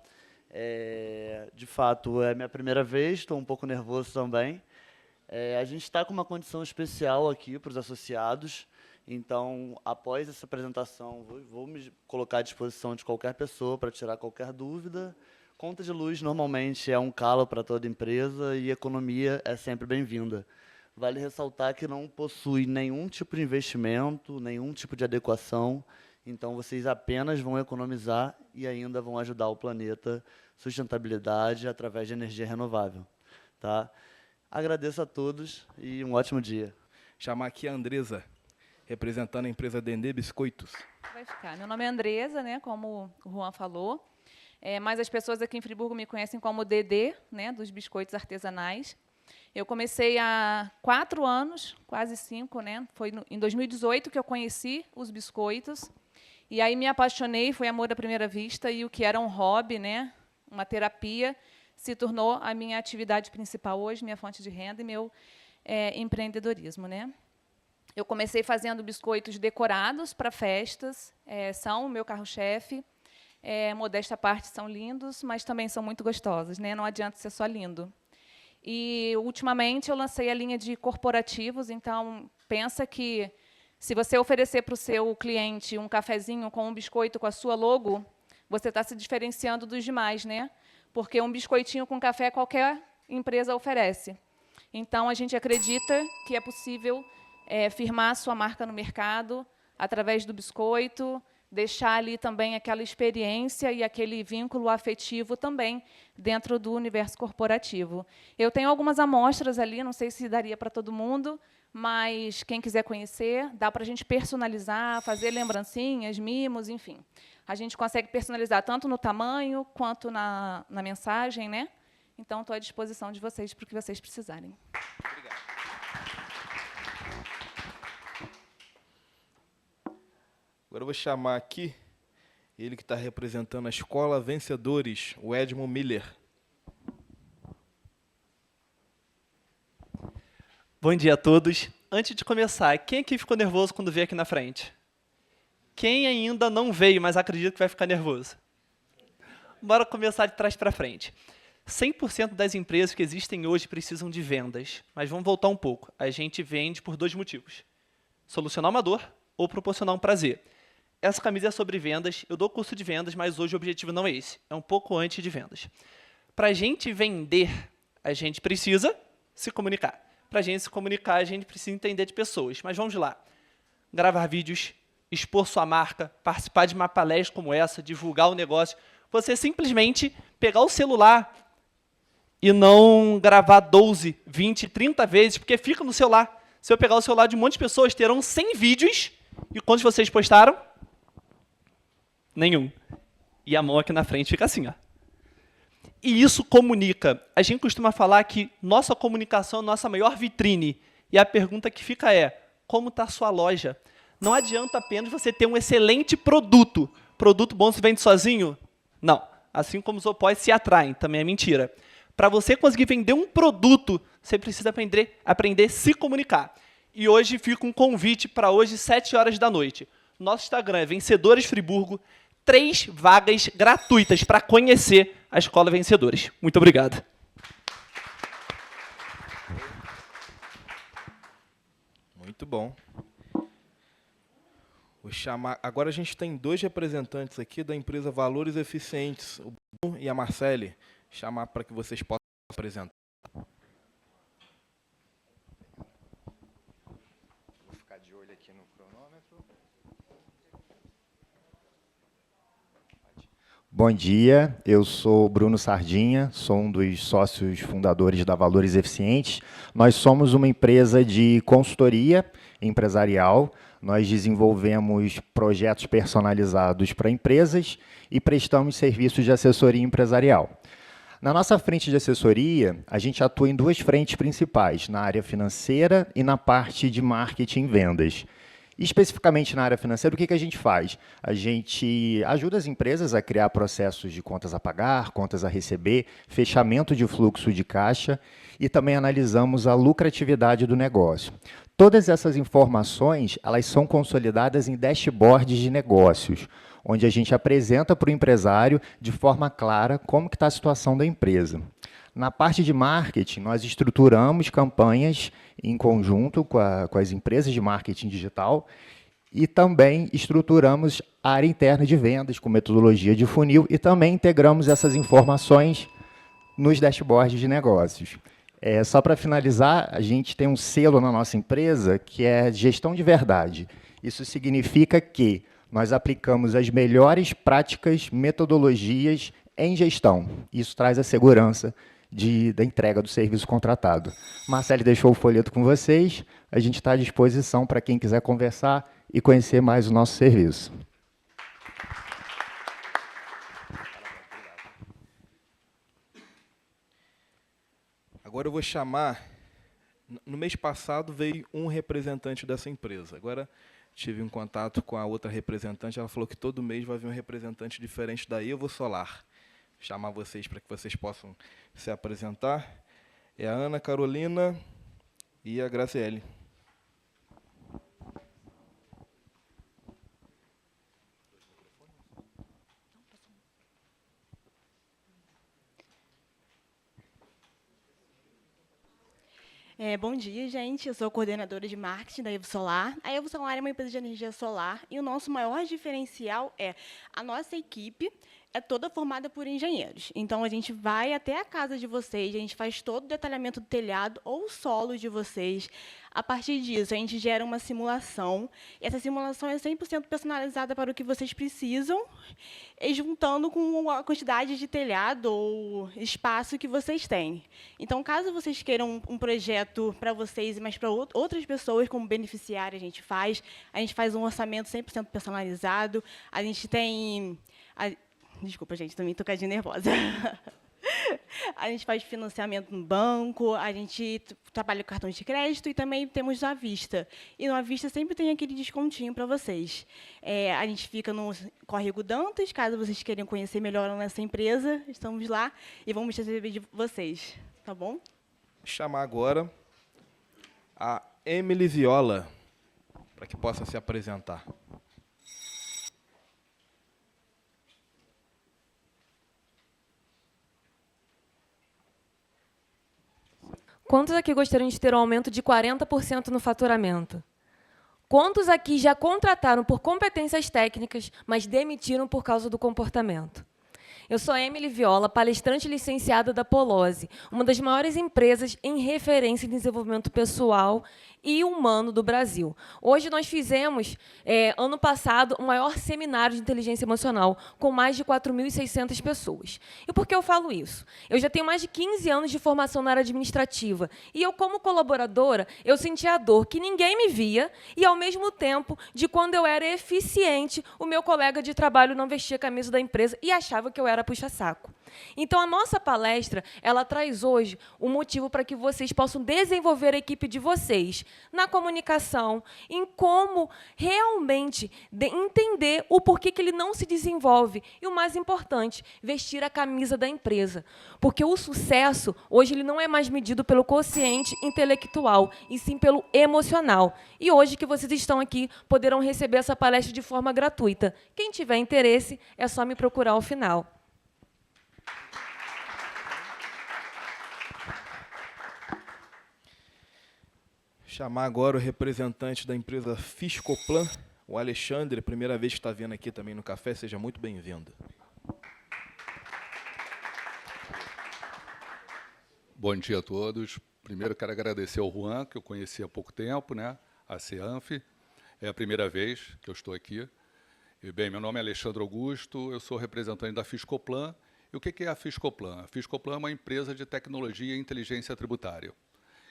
De fato, é minha primeira vez, estou um pouco nervoso também. A gente está com uma condição especial aqui para os associados, então, após essa apresentação, vou me colocar à disposição de qualquer pessoa para tirar qualquer dúvida. Conta de luz, normalmente, é um calo para toda empresa e economia é sempre bem-vinda. Vale ressaltar que não possui nenhum tipo de investimento, nenhum tipo de adequação, então vocês apenas vão economizar e ainda vão ajudar o planeta, sustentabilidade, através de energia renovável. Tá? Agradeço a todos e um ótimo dia.
Chamar aqui a Andresa, representando a empresa Dendê Biscoitos.
Vai ficar. Meu nome é Andresa, né, como o Juan falou, mas as pessoas aqui em Friburgo me conhecem como Dedê, né, dos biscoitos artesanais. Eu comecei há 4 anos, quase 5, né? Foi em 2018 que eu conheci os biscoitos. E aí me apaixonei, foi amor à primeira vista, e o que era um hobby, né, uma terapia, se tornou a minha atividade principal hoje, minha fonte de renda e meu empreendedorismo, né? Eu comecei fazendo biscoitos decorados para festas, são o meu carro-chefe. Modesta à parte, são lindos, mas também são muito gostosos, né? Não adianta ser só lindo. E, ultimamente, eu lancei a linha de corporativos, então, pensa que, se você oferecer para o seu cliente um cafezinho com um biscoito com a sua logo, você está se diferenciando dos demais, né? Porque um biscoitinho com café qualquer empresa oferece. Então, a gente acredita que é possível firmar a sua marca no mercado através do biscoito, deixar ali também aquela experiência e aquele vínculo afetivo também dentro do universo corporativo. Eu tenho algumas amostras ali, não sei se daria para todo mundo, mas quem quiser conhecer, dá para a gente personalizar, fazer lembrancinhas, mimos, enfim. A gente consegue personalizar tanto no tamanho quanto na mensagem, né? Então, estou à disposição de vocês para o que vocês precisarem.
Obrigado. Agora eu vou chamar aqui ele que está representando a Escola Vencedores, o Edmond Miller.
Bom dia a todos. Antes de começar, quem aqui ficou nervoso quando veio aqui na frente? Quem ainda não veio, mas acredita que vai ficar nervoso? Bora começar de trás para frente. 100% das empresas que existem hoje precisam de vendas, mas vamos voltar um pouco. A gente vende por 2 motivos. Solucionar uma dor ou proporcionar um prazer. Essa camisa é sobre vendas, eu dou curso de vendas, mas hoje o objetivo não é esse, é um pouco antes de vendas. Para a gente vender, a gente precisa se comunicar. Para a gente se comunicar, a gente precisa entender de pessoas. Mas vamos lá. Gravar vídeos, expor sua marca, participar de uma palestra como essa, divulgar o negócio. Você simplesmente pegar o celular e não gravar 12, 20, 30 vezes, porque fica no celular. Se eu pegar o celular de um monte de pessoas, terão 100 vídeos. E quantos vocês postaram? Nenhum. E a mão aqui na frente fica assim, ó. E isso comunica. A gente costuma falar que nossa comunicação é a nossa maior vitrine. E a pergunta que fica é, como está a sua loja? Não adianta apenas você ter um excelente produto. Produto bom se vende sozinho? Não. Assim como os opostos se atraem, também é mentira. Para você conseguir vender um produto, você precisa aprender a se comunicar. E hoje fica um convite para hoje, 7 horas da noite. Nosso Instagram é Vencedores Friburgo. 3 vagas gratuitas para conhecer a Escola Vencedores. Muito obrigado.
Muito bom. Vou chamar. Agora a gente tem 2 representantes aqui da empresa Valores Eficientes, o Bruno e a Marcele. Chamar para que vocês possam apresentar.
Vou ficar de olho aqui no cronômetro. Bom dia, eu sou Bruno Sardinha, sou um dos sócios fundadores da Valores Eficientes. Nós somos uma empresa de consultoria empresarial. Nós desenvolvemos projetos personalizados para empresas e prestamos serviços de assessoria empresarial. Na nossa frente de assessoria, a gente atua em 2 frentes principais, na área financeira e na parte de marketing e vendas. Especificamente na área financeira, o que a gente faz? A gente ajuda as empresas a criar processos de contas a pagar, contas a receber, fechamento de fluxo de caixa e também analisamos a lucratividade do negócio. Todas essas informações, elas são consolidadas em dashboards de negócios, onde a gente apresenta para o empresário de forma clara como que está a situação da empresa. Na parte de marketing, nós estruturamos campanhas em conjunto com as empresas de marketing digital e também estruturamos a área interna de vendas com metodologia de funil e também integramos essas informações nos dashboards de negócios. Só para finalizar, a gente tem um selo na nossa empresa que é gestão de verdade. Isso significa que nós aplicamos as melhores práticas, metodologias em gestão. Isso traz a segurança da entrega do serviço contratado. Marcele deixou o folheto com vocês, a gente está à disposição para quem quiser conversar e conhecer mais o nosso serviço.
Agora eu vou chamar... No mês passado veio um representante dessa empresa. Agora tive um contato com a outra representante, ela falou que todo mês vai vir um representante diferente da Evo Solar. Vou chamar vocês para que vocês possam se apresentar. É a Ana Carolina e a Graciele.
Bom dia, gente. Eu sou coordenadora de marketing da Evo Solar. A Evo Solar é uma empresa de energia solar e o nosso maior diferencial é a nossa equipe é toda formada por engenheiros. Então, a gente vai até a casa de vocês, a gente faz todo o detalhamento do telhado ou solo de vocês. A partir disso, a gente gera uma simulação. E essa simulação é 100% personalizada para o que vocês precisam, e juntando com a quantidade de telhado ou espaço que vocês têm. Então, caso vocês queiram um projeto para vocês, mas para outras pessoas como beneficiário, a gente faz um orçamento 100% personalizado. A gente tem... Desculpa, gente, estou meio tocadinha nervosa. A gente faz financiamento no banco, a gente trabalha com cartão de crédito e também temos à vista. E no à vista sempre tem aquele descontinho para vocês. A gente fica no Córrego Dantas, caso vocês queiram conhecer melhor a nossa empresa, estamos lá e vamos receber de vocês. Tá bom?
Vou chamar agora a Emily Viola, para que possa se apresentar.
Quantos aqui gostariam de ter um aumento de 40% no faturamento? Quantos aqui já contrataram por competências técnicas, mas demitiram por causa do comportamento? Eu sou Emily Viola, palestrante licenciada da Polose, uma das maiores empresas em referência em desenvolvimento pessoal e humano do Brasil. Hoje nós fizemos, ano passado, o maior seminário de inteligência emocional, com mais de 4.600 pessoas. E por que eu falo isso? Eu já tenho mais de 15 anos de formação na área administrativa, e eu, como colaboradora, eu sentia a dor que ninguém me via, e, ao mesmo tempo, de quando eu era eficiente, o meu colega de trabalho não vestia a camisa da empresa e achava que eu era puxa-saco. Então, a nossa palestra, ela traz hoje um motivo para que vocês possam desenvolver a equipe de vocês na comunicação, em como realmente entender o porquê que ele não se desenvolve. E o mais importante, vestir a camisa da empresa. Porque o sucesso, hoje, ele não é mais medido pelo quociente intelectual, e sim pelo emocional. E hoje que vocês estão aqui, poderão receber essa palestra de forma gratuita. Quem tiver interesse, é só me procurar ao final.
Chamar agora o representante da empresa Fiscoplan, o Alexandre, primeira vez que está vindo aqui também no café, seja muito bem-vindo.
Bom dia a todos. Primeiro quero agradecer ao Juan, que eu conheci há pouco tempo, né? A CEANF. É a primeira vez que eu estou aqui. E, bem, meu nome é Alexandre Augusto, eu sou representante da Fiscoplan. E o que é a Fiscoplan? A Fiscoplan é uma empresa de tecnologia e inteligência tributária.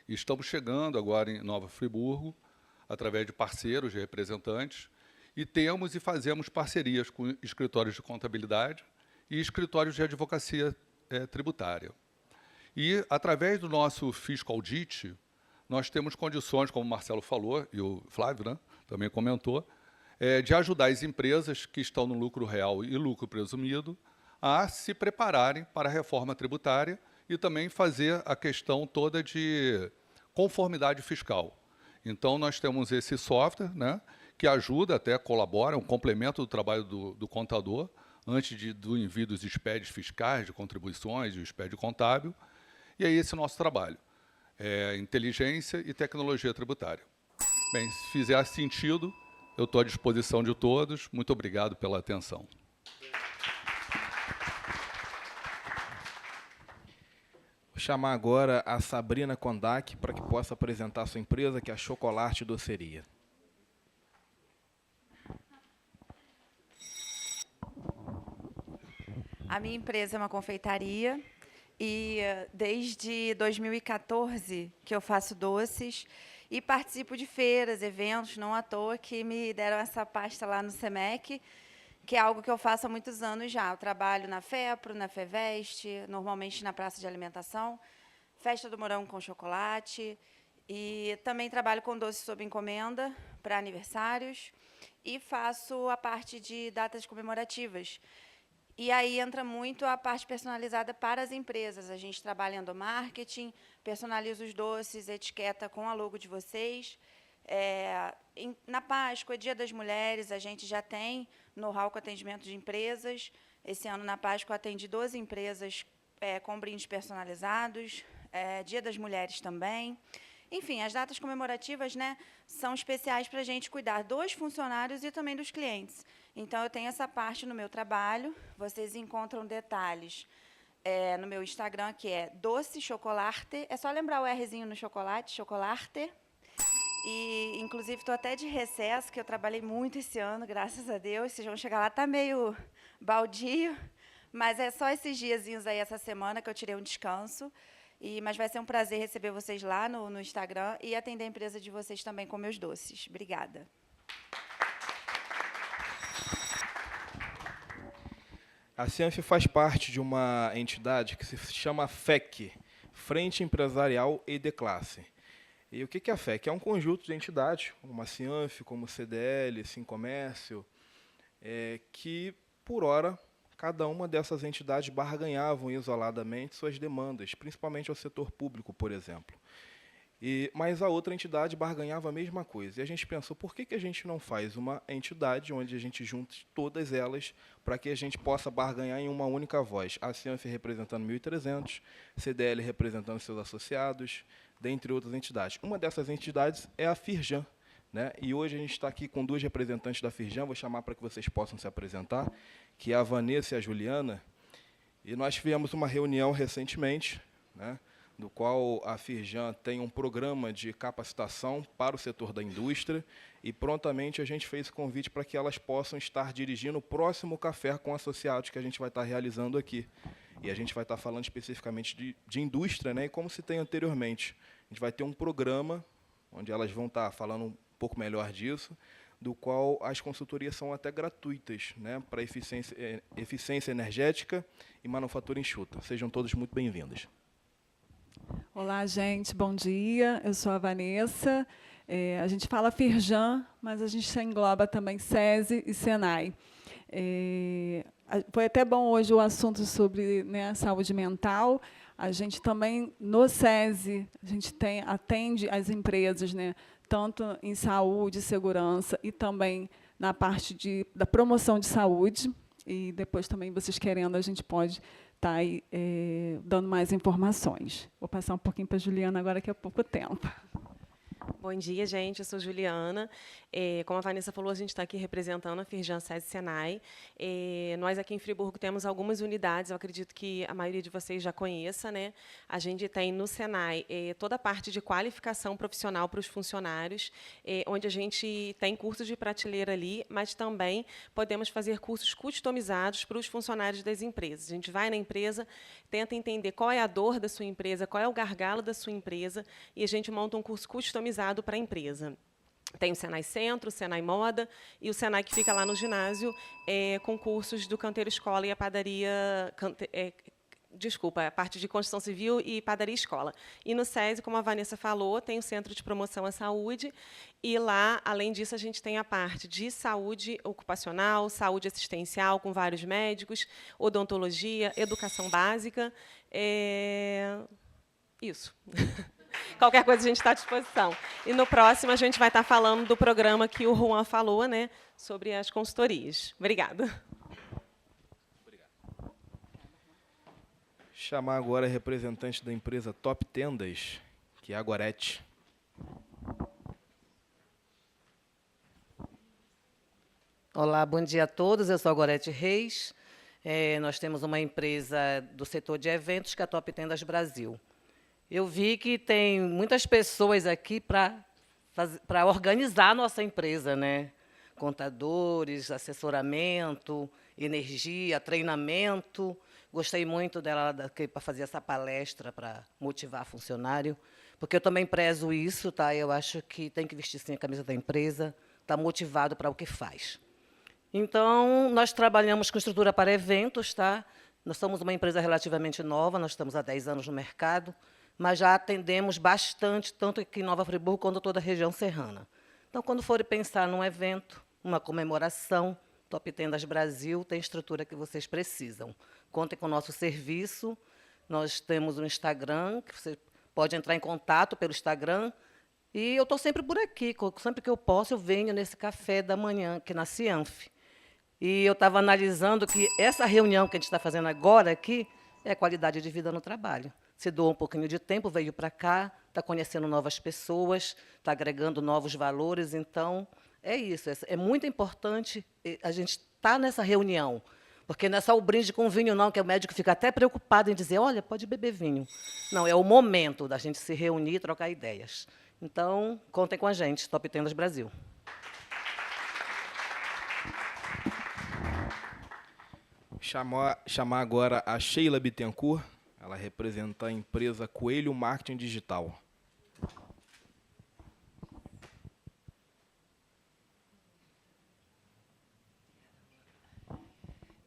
E estamos chegando agora em Nova Friburgo, através de parceiros, de representantes, e temos e fazemos parcerias com escritórios de contabilidade e escritórios de advocacia tributária. E, através do nosso Fiscal Audit, nós temos condições, como o Marcelo falou, e o Flávio, né, também comentou, de ajudar as empresas que estão no lucro real e lucro presumido a se prepararem para a reforma tributária e também fazer a questão toda de conformidade fiscal. Então, nós temos esse software, né, que ajuda, até colabora, um complemento do trabalho do contador, antes do envio dos SPEDs fiscais, de contribuições, e o SPED contábil. E é esse o nosso trabalho, inteligência e tecnologia tributária. Bem, se fizer sentido, eu estou à disposição de todos. Muito obrigado pela atenção.
Vou chamar agora a Sabrina Kondak para que possa apresentar a sua empresa, que é a Chocolarte Doceria.
A minha empresa é uma confeitaria e desde 2014 que eu faço doces e participo de feiras, eventos, não à toa que me deram essa pasta lá no SEMEC, que é algo que eu faço há muitos anos já. Eu trabalho na FEPRO, na FEVEST, normalmente na praça de alimentação, festa do morango com chocolate, e também trabalho com doces sob encomenda para aniversários e faço a parte de datas comemorativas. E aí entra muito a parte personalizada para as empresas. A gente trabalha em endomarketing, personaliza os doces, etiqueta com a logo de vocês. Na Páscoa, Dia das Mulheres, a gente já tem know-how com atendimento de empresas. Esse ano, na Páscoa, atendi 12 empresas com brindes personalizados. Dia das Mulheres também. Enfim, as datas comemorativas, né, são especiais para a gente cuidar dos funcionários e também dos clientes. Então, eu tenho essa parte no meu trabalho. Vocês encontram detalhes no meu Instagram, que é Doce Chocolarte. É só lembrar o Rzinho no chocolate, Chocolarte. E, inclusive, estou até de recesso, que eu trabalhei muito esse ano, graças a Deus. Vocês vão chegar lá, está meio baldio, mas é só esses diazinhos aí, essa semana, que eu tirei um descanso. Mas vai ser um prazer receber vocês lá no Instagram e atender a empresa de vocês também com meus doces. Obrigada.
A Cianf faz parte de uma entidade que se chama FEC, Frente Empresarial e de Classe. E o que é a FEC? É um conjunto de entidades, como a Cianf, como o CDL, Sincomércio, que, por hora, cada uma dessas entidades barganhavam isoladamente suas demandas, principalmente ao setor público, por exemplo. Mas a outra entidade barganhava a mesma coisa. E a gente pensou, por que a gente não faz uma entidade onde a gente junte todas elas para que a gente possa barganhar em uma única voz? A Cianf representando 1.300, CDL representando seus associados, dentre outras entidades. Uma dessas entidades é a Firjan, né? E hoje a gente está aqui com duas representantes da Firjan, vou chamar para que vocês possam se apresentar, que é a Vanessa e a Juliana. E nós tivemos uma reunião recentemente, né, no qual a Firjan tem um programa de capacitação para o setor da indústria, e prontamente a gente fez o convite para que elas possam estar dirigindo o próximo Café com Associados que a gente vai estar realizando aqui. E a gente vai estar falando especificamente de indústria, né, e como citei anteriormente, a gente vai ter um programa onde elas vão estar falando um pouco melhor disso, do qual as consultorias são até gratuitas, né, para eficiência energética e manufatura enxuta. Sejam todos muito bem-vindos.
Olá, gente, bom dia. Eu sou a Vanessa. A gente fala Firjan, mas a gente engloba também SESI e SENAI. Foi até bom hoje o assunto sobre, né, saúde mental. A gente também, no SESI, a gente atende as empresas, né, tanto em saúde, segurança e também na parte da promoção de saúde. E depois também, vocês querendo, a gente pode estar aí dando mais informações. Vou passar um pouquinho para a Juliana agora, que é pouco tempo.
Bom dia, gente. Eu sou Juliana. Como a Vanessa falou, a gente está aqui representando a Firjan SESI Senai. Nós aqui em Friburgo temos algumas unidades, eu acredito que a maioria de vocês já conheça, né? A gente tem no Senai toda a parte de qualificação profissional para os funcionários, onde a gente tem cursos de prateleira ali, mas também podemos fazer cursos customizados para os funcionários das empresas. A gente vai na empresa, tenta entender qual é a dor da sua empresa, qual é o gargalo da sua empresa, e a gente monta um curso customizado para a empresa. Tem o Senai Centro, o Senai Moda e o Senai que fica lá no ginásio, com cursos do Canteiro Escola e a padaria Desculpa, a parte de construção civil e padaria escola. E no SESI, como a Vanessa falou, tem o Centro de Promoção à Saúde, e lá, além disso, a gente tem a parte de saúde ocupacional, saúde assistencial, com vários médicos, odontologia, educação básica. Isso. Qualquer coisa a gente está à disposição. E no próximo a gente vai estar falando do programa que o Juan falou, né, sobre as consultorias. Obrigada.
Chamar agora a representante da empresa Top Tendas, que é a Gorete.
Olá, bom dia a todos. Eu sou a Gorete Reis. Nós temos uma empresa do setor de eventos, que é a Top Tendas Brasil. Eu vi que tem muitas pessoas aqui para organizar a nossa empresa, né? Contadores, assessoramento, energia, treinamento. Gostei muito dela para fazer essa palestra para motivar funcionário, porque eu também prezo isso, tá? Eu acho que tem que vestir sim a camisa da empresa, estar motivado para o que faz. Então, nós trabalhamos com estrutura para eventos, tá? Nós somos uma empresa relativamente nova, nós estamos há 10 anos no mercado, mas já atendemos bastante, tanto aqui em Nova Friburgo quanto toda a região serrana. Então, quando forem pensar num evento, uma comemoração, Top Tendas Brasil tem a estrutura que vocês precisam. Contem com o nosso serviço. Nós temos um Instagram, que você pode entrar em contato pelo Instagram. E eu estou sempre por aqui. Sempre que eu posso, eu venho nesse café da manhã, aqui na Cianf. E eu estava analisando que essa reunião que a gente está fazendo agora aqui é qualidade de vida no trabalho. Se doou um pouquinho de tempo, veio para cá, está conhecendo novas pessoas, está agregando novos valores. Então, é isso. É muito importante a gente estar nessa reunião, porque não é só o brinde com vinho, não, que o médico fica até preocupado em dizer, olha, pode beber vinho. Não, é o momento da gente se reunir e trocar ideias. Então, contem com a gente, Top Tendas Brasil.
Chamar agora a Sheila Bittencourt, ela representa a empresa Coelho Marketing Digital.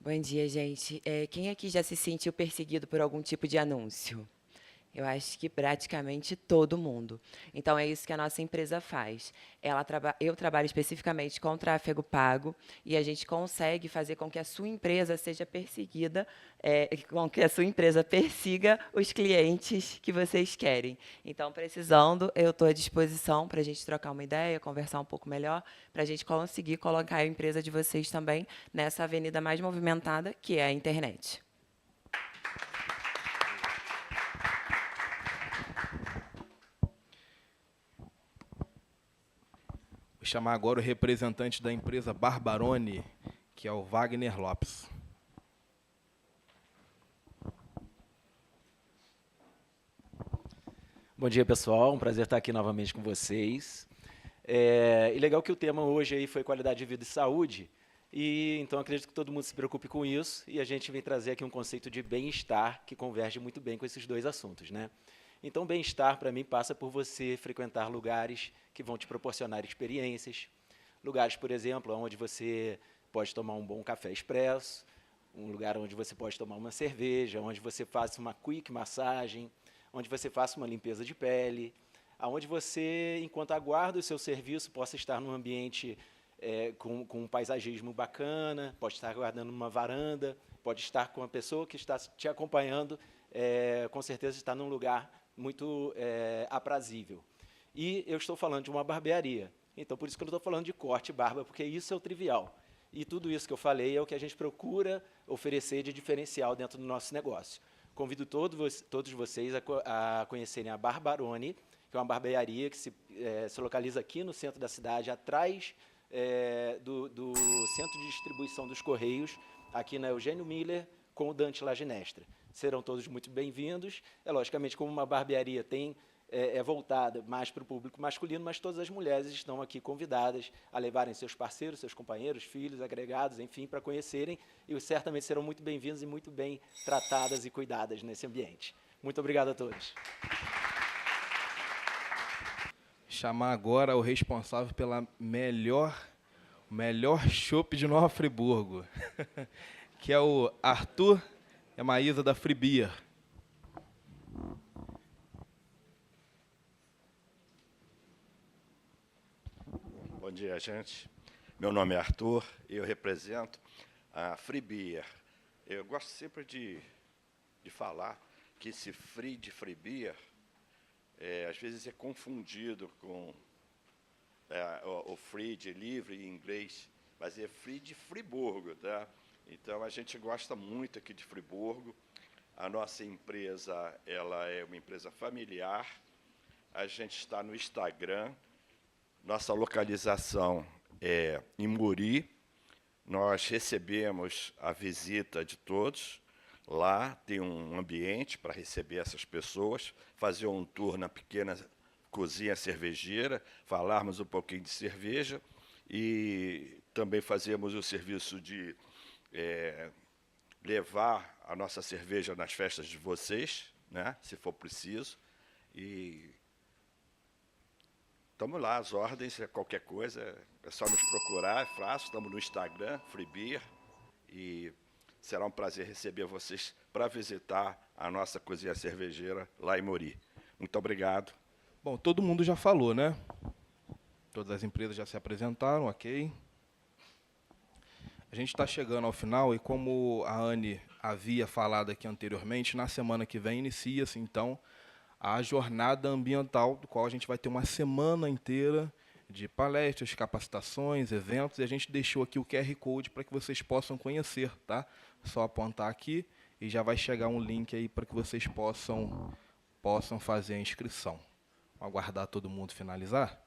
Bom dia, gente. Quem aqui já se sentiu perseguido por algum tipo de anúncio? Eu acho que praticamente todo mundo. Então, é isso que a nossa empresa faz. Eu trabalho especificamente com tráfego pago e a gente consegue fazer com que a sua empresa seja perseguida, com que a sua empresa persiga os clientes que vocês querem. Então, precisando, eu estou à disposição para a gente trocar uma ideia, conversar um pouco melhor, para a gente conseguir colocar a empresa de vocês também nessa avenida mais movimentada, que é a internet.
Vou chamar agora o representante da empresa Barbarone, que é o Wagner Lopes.
Bom dia, pessoal. Um prazer estar aqui novamente com vocês. E legal que o tema hoje aí foi qualidade de vida e saúde, e então acredito que todo mundo se preocupe com isso, e a gente vem trazer aqui um conceito de bem-estar que converge muito bem com esses dois assuntos, né? Então, bem-estar, para mim, passa por você frequentar lugares que vão te proporcionar experiências. Lugares, por exemplo, onde você pode tomar um bom café expresso, um lugar onde você pode tomar uma cerveja, onde você faça uma quick massagem, onde você faça uma limpeza de pele, onde você, enquanto aguarda o seu serviço, possa estar num ambiente com um paisagismo bacana, pode estar aguardando uma varanda, pode estar com uma pessoa que está te acompanhando, com certeza está num lugar muito aprazível. E eu estou falando de uma barbearia, então por isso que eu não estou falando de corte e barba, porque isso é o trivial. E tudo isso que eu falei é o que a gente procura oferecer de diferencial dentro do nosso negócio. Convido todos vocês a conhecerem a Barbarone, que é uma barbearia que se localiza aqui no centro da cidade, atrás do centro de distribuição dos Correios, aqui na Eugênio Miller, com o Dante Laginestra. Serão todos muito bem-vindos. Logicamente, como uma barbearia é voltada mais para o público masculino, mas todas as mulheres estão aqui convidadas a levarem seus parceiros, seus companheiros, filhos, agregados, enfim, para conhecerem, e certamente serão muito bem-vindos e muito bem tratadas e cuidadas nesse ambiente. Muito obrigado a todos.
Chamar agora o responsável pela melhor chopp de Nova Friburgo, que é o Arthur é a Maísa da Free Beer.
Bom dia, gente. Meu nome é Arthur e eu represento a Free Beer. Eu gosto sempre de falar que esse free de Free Beer, às vezes é confundido com o free de livre em inglês, mas é free de Friburgo, tá? Então, a gente gosta muito aqui de Friburgo. A nossa empresa, ela é uma empresa familiar. A gente está no Instagram. Nossa localização é em Muri. Nós recebemos a visita de todos. Lá tem um ambiente para receber essas pessoas, fazer um tour na pequena cozinha cervejeira, falarmos um pouquinho de cerveja e também fazemos o serviço de levar a nossa cerveja nas festas de vocês, né, se for preciso. E estamos lá, as ordens, qualquer coisa, é só nos procurar, é fácil, estamos no Instagram, Free Beer, e será um prazer receber vocês para visitar a nossa cozinha cervejeira lá em Muri. Muito obrigado.
Bom, todo mundo já falou, né? Todas as empresas já se apresentaram, ok? A gente está chegando ao final e, como a Anne havia falado aqui anteriormente, na semana que vem inicia-se, então, a jornada ambiental, do qual a gente vai ter uma semana inteira de palestras, capacitações, eventos, e a gente deixou aqui o QR Code para que vocês possam conhecer, tá? Só apontar aqui e já vai chegar um link aí para que vocês possam fazer a inscrição. Vamos aguardar todo mundo finalizar?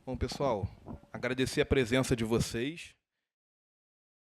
Bom, pessoal, agradecer a presença de vocês.